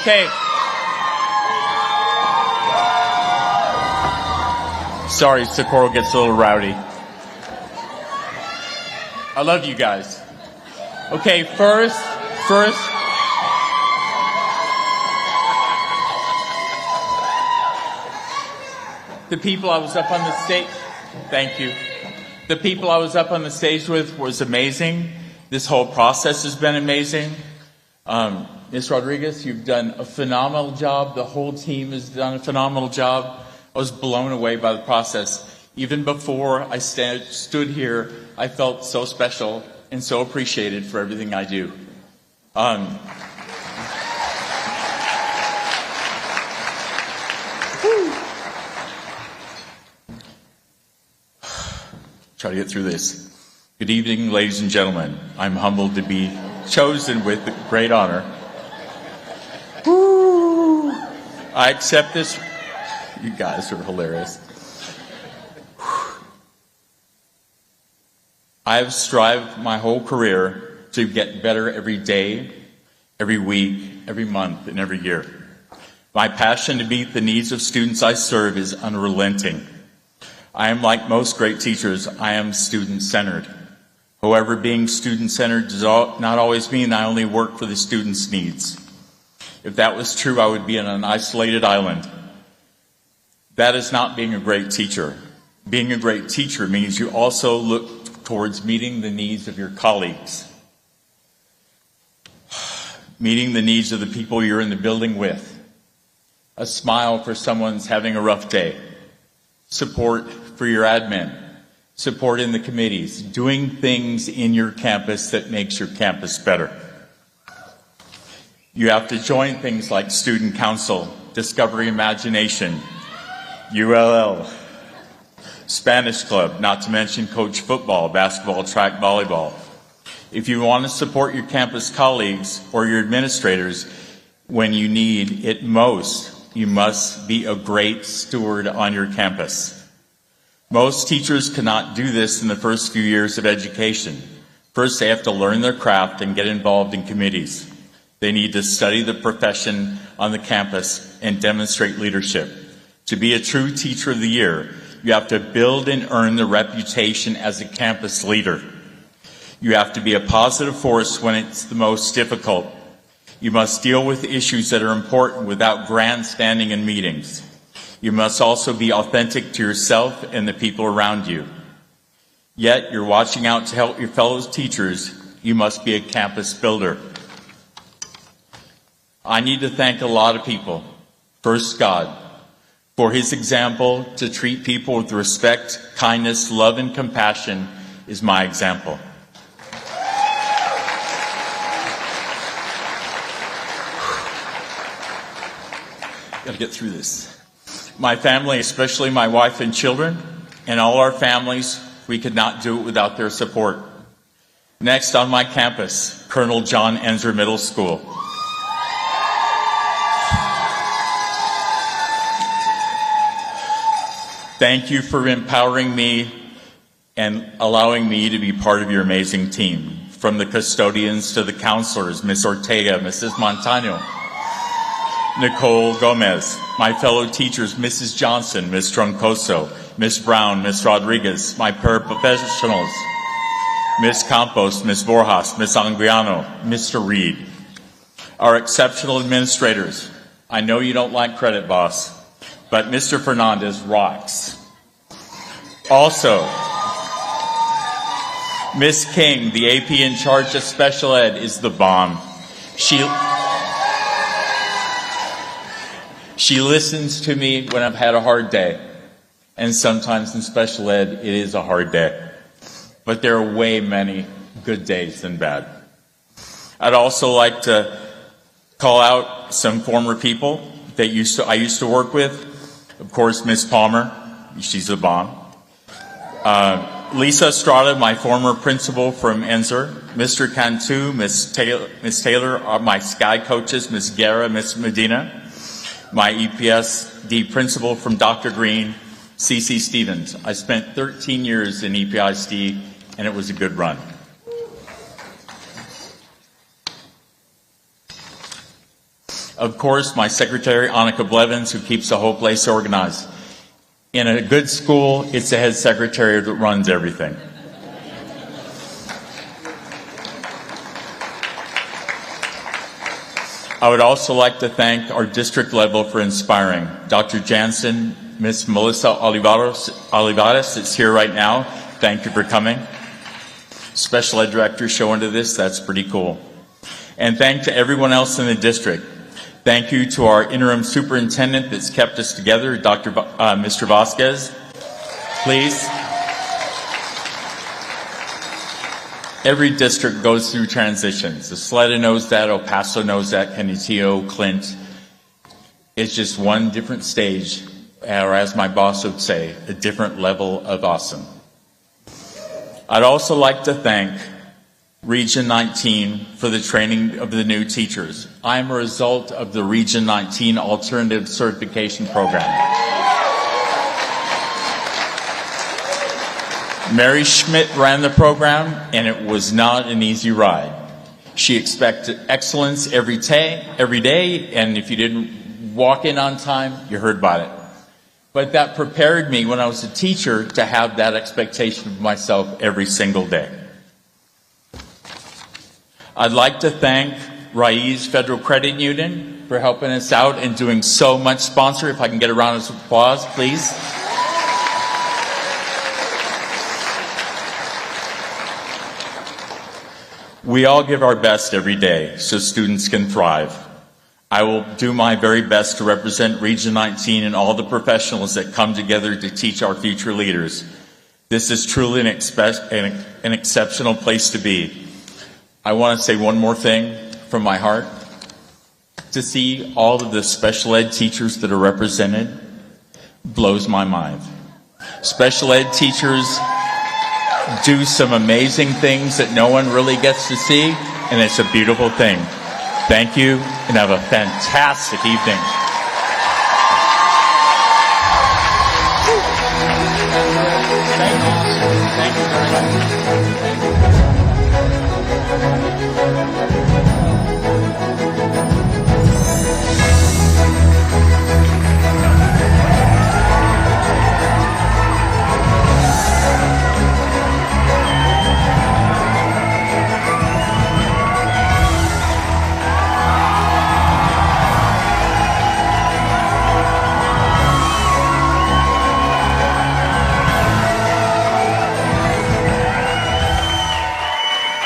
Okay. Sorry, Socorro gets a little rowdy. I love you guys. Okay, first. The people I was up on the stage, thank you. The people I was up on the stage with was amazing. This whole process has been amazing. Ms. Rodriguez, you've done a phenomenal job. The whole team has done a phenomenal job. I was blown away by the process. Even before I stood here, I felt so special and so appreciated for everything I do. Try to get through this. Good evening, ladies and gentlemen. I'm humbled to be chosen with great honor. Woo. I accept this. You guys are hilarious. I've strived my whole career to get better every day, every week, every month, and every year. My passion to meet the needs of students I serve is unrelenting. I am like most great teachers, I am student-centered. However, being student-centered does not always mean I only work for the students' needs. If that was true, I would be on an isolated island. That is not being a great teacher. Being a great teacher means you also look towards meeting the needs of your colleagues, meeting the needs of the people you're in the building with, a smile for someone's having a rough day, support for your admin, support in the committees, doing things in your campus that makes your campus better. You have to join things like Student Council, Discovery Imagination, ULL, Spanish Club, not to mention coach football, basketball, track, volleyball. If you want to support your campus colleagues or your administrators when you need it most, you must be a great steward on your campus. Most teachers cannot do this in the first few years of education. First, they have to learn their craft and get involved in committees. They need to study the profession on the campus and demonstrate leadership. To be a true Teacher of the Year, you have to build and earn the reputation as a campus leader. You have to be a positive force when it's the most difficult. You must deal with issues that are important without grandstanding in meetings. You must also be authentic to yourself and the people around you. Yet, you're watching out to help your fellow teachers. You must be a campus builder. I need to thank a lot of people. First, God, for His example to treat people with respect, kindness, love, and compassion is my example. Gotta get through this. My family, especially my wife and children, and all our families, we could not do it without their support. Next on my campus, Colonel John Enzer Middle School. Thank you for empowering me and allowing me to be part of your amazing team. From the custodians to the counselors, Ms. Ortega, Mrs. Montano, Nicole Gomez, my fellow teachers, Mrs. Johnson, Ms. Troncoso, Ms. Brown, Ms. Rodriguez, my paraprofessionals, Ms. Campos, Ms. Borjas, Ms. Anguiano, Mr. Reed. Our exceptional administrators, I know you don't like credit, boss, but Mr. Fernandez rocks. Also, Ms. King, the AP in charge of special ed, is the bomb. She listens to me when I've had a hard day. And sometimes in special ed, it is a hard day. But there are way many good days than bad. I'd also like to call out some former people that I used to work with. Of course, Ms. Palmer, she's a bomb. Lisa Estrada, my former principal from Enzer. Mr. Cantu, Ms. Taylor are my Sky coaches, Ms. Guerra, Ms. Medina. My EPSD principal from Dr. Green, C.C. Stevens. I spent 13 years in EPISD, and it was a good run. Of course, my secretary, Annika Blevins, who keeps the whole place organized. In a good school, it's the head secretary that runs everything. I would also like to thank our district level for inspiring. Dr. Jansen, Ms. Melissa Olivares that's here right now. Thank you for coming. Special ed director showing to this, that's pretty cool. And thank to everyone else in the district. Thank you to our interim superintendent that's kept us together, Mr. Vasquez. Please. Every district goes through transitions. Isleta knows that, El Paso knows that, Canutillo, Clint. It's just one different stage, or as my boss would say, a different level of awesome. I'd also like to thank Region 19 for the training of the new teachers. I'm a result of the Region 19 Alternative Certification Program. Mary Schmidt ran the program, and it was not an easy ride. She expected excellence every day, and if you didn't walk in on time, you heard about it. But that prepared me when I was a teacher to have that expectation of myself every single day. I'd like to thank Raiz Federal Credit Union for helping us out and doing so much sponsor. If I can get a round of applause, please. We all give our best every day so students can thrive. I will do my very best to represent Region 19 and all the professionals that come together to teach our future leaders. This is truly an exceptional place to be. I want to say one more thing from my heart. To see all of the special ed teachers that are represented blows my mind. Special ed teachers do some amazing things that no one really gets to see, and it's a beautiful thing. Thank you, and have a fantastic evening. Thank you very much.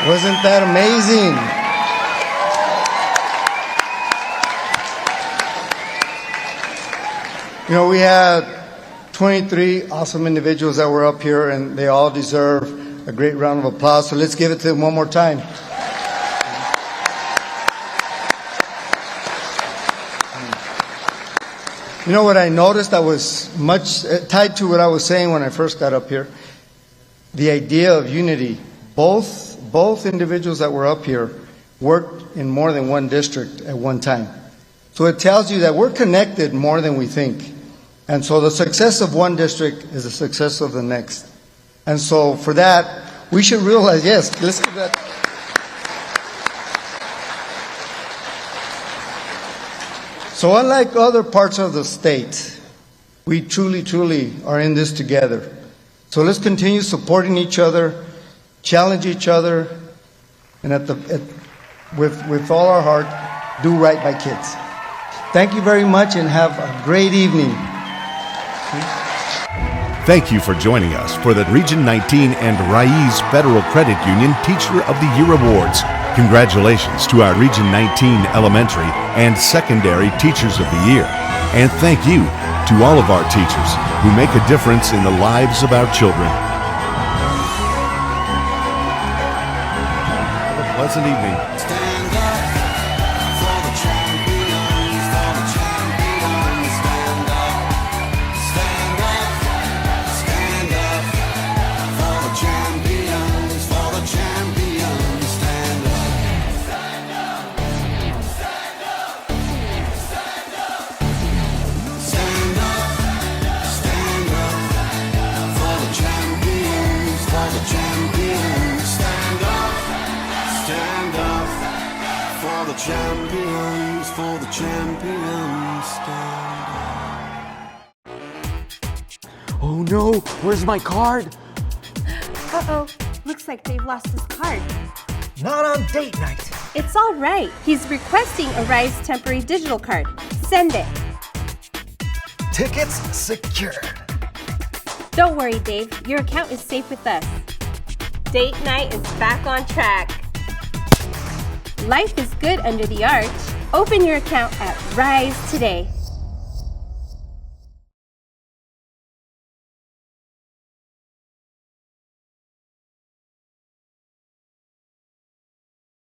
Wasn't that amazing? You know, we had 23 awesome individuals that were up here, and they all deserve a great round of applause. So let's give it to them one more time. You know what I noticed that was much tied to what I was saying when I first got up here? The idea of unity. Both individuals that were up here worked in more than one district at one time. So it tells you that we're connected more than we think. And so the success of one district is the success of the next. And so for that, we should realize, yes, listen to that. So unlike other parts of the state, we truly are in this together. So let's continue supporting each other, challenge each other, and with all our heart, do right by kids. Thank you very much and have a great evening. Thank you for joining us for the Region 19 and Raiz Federal Credit Union Teacher of the Year Awards. Congratulations to our Region 19 Elementary and Secondary Teachers of the Year. And thank you to all of our teachers who make a difference in the lives of our children. Have a pleasant evening. Champions, for the champions, stand up. Oh no, where's my card? Uh-oh, looks like Dave lost his card. Not on date night. It's all right. He's requesting a Rise temporary digital card. Send it. Tickets secured. Don't worry, Dave. Your account is safe with us. Date night is back on track. Life is good under the arch. Open your account at Rise today.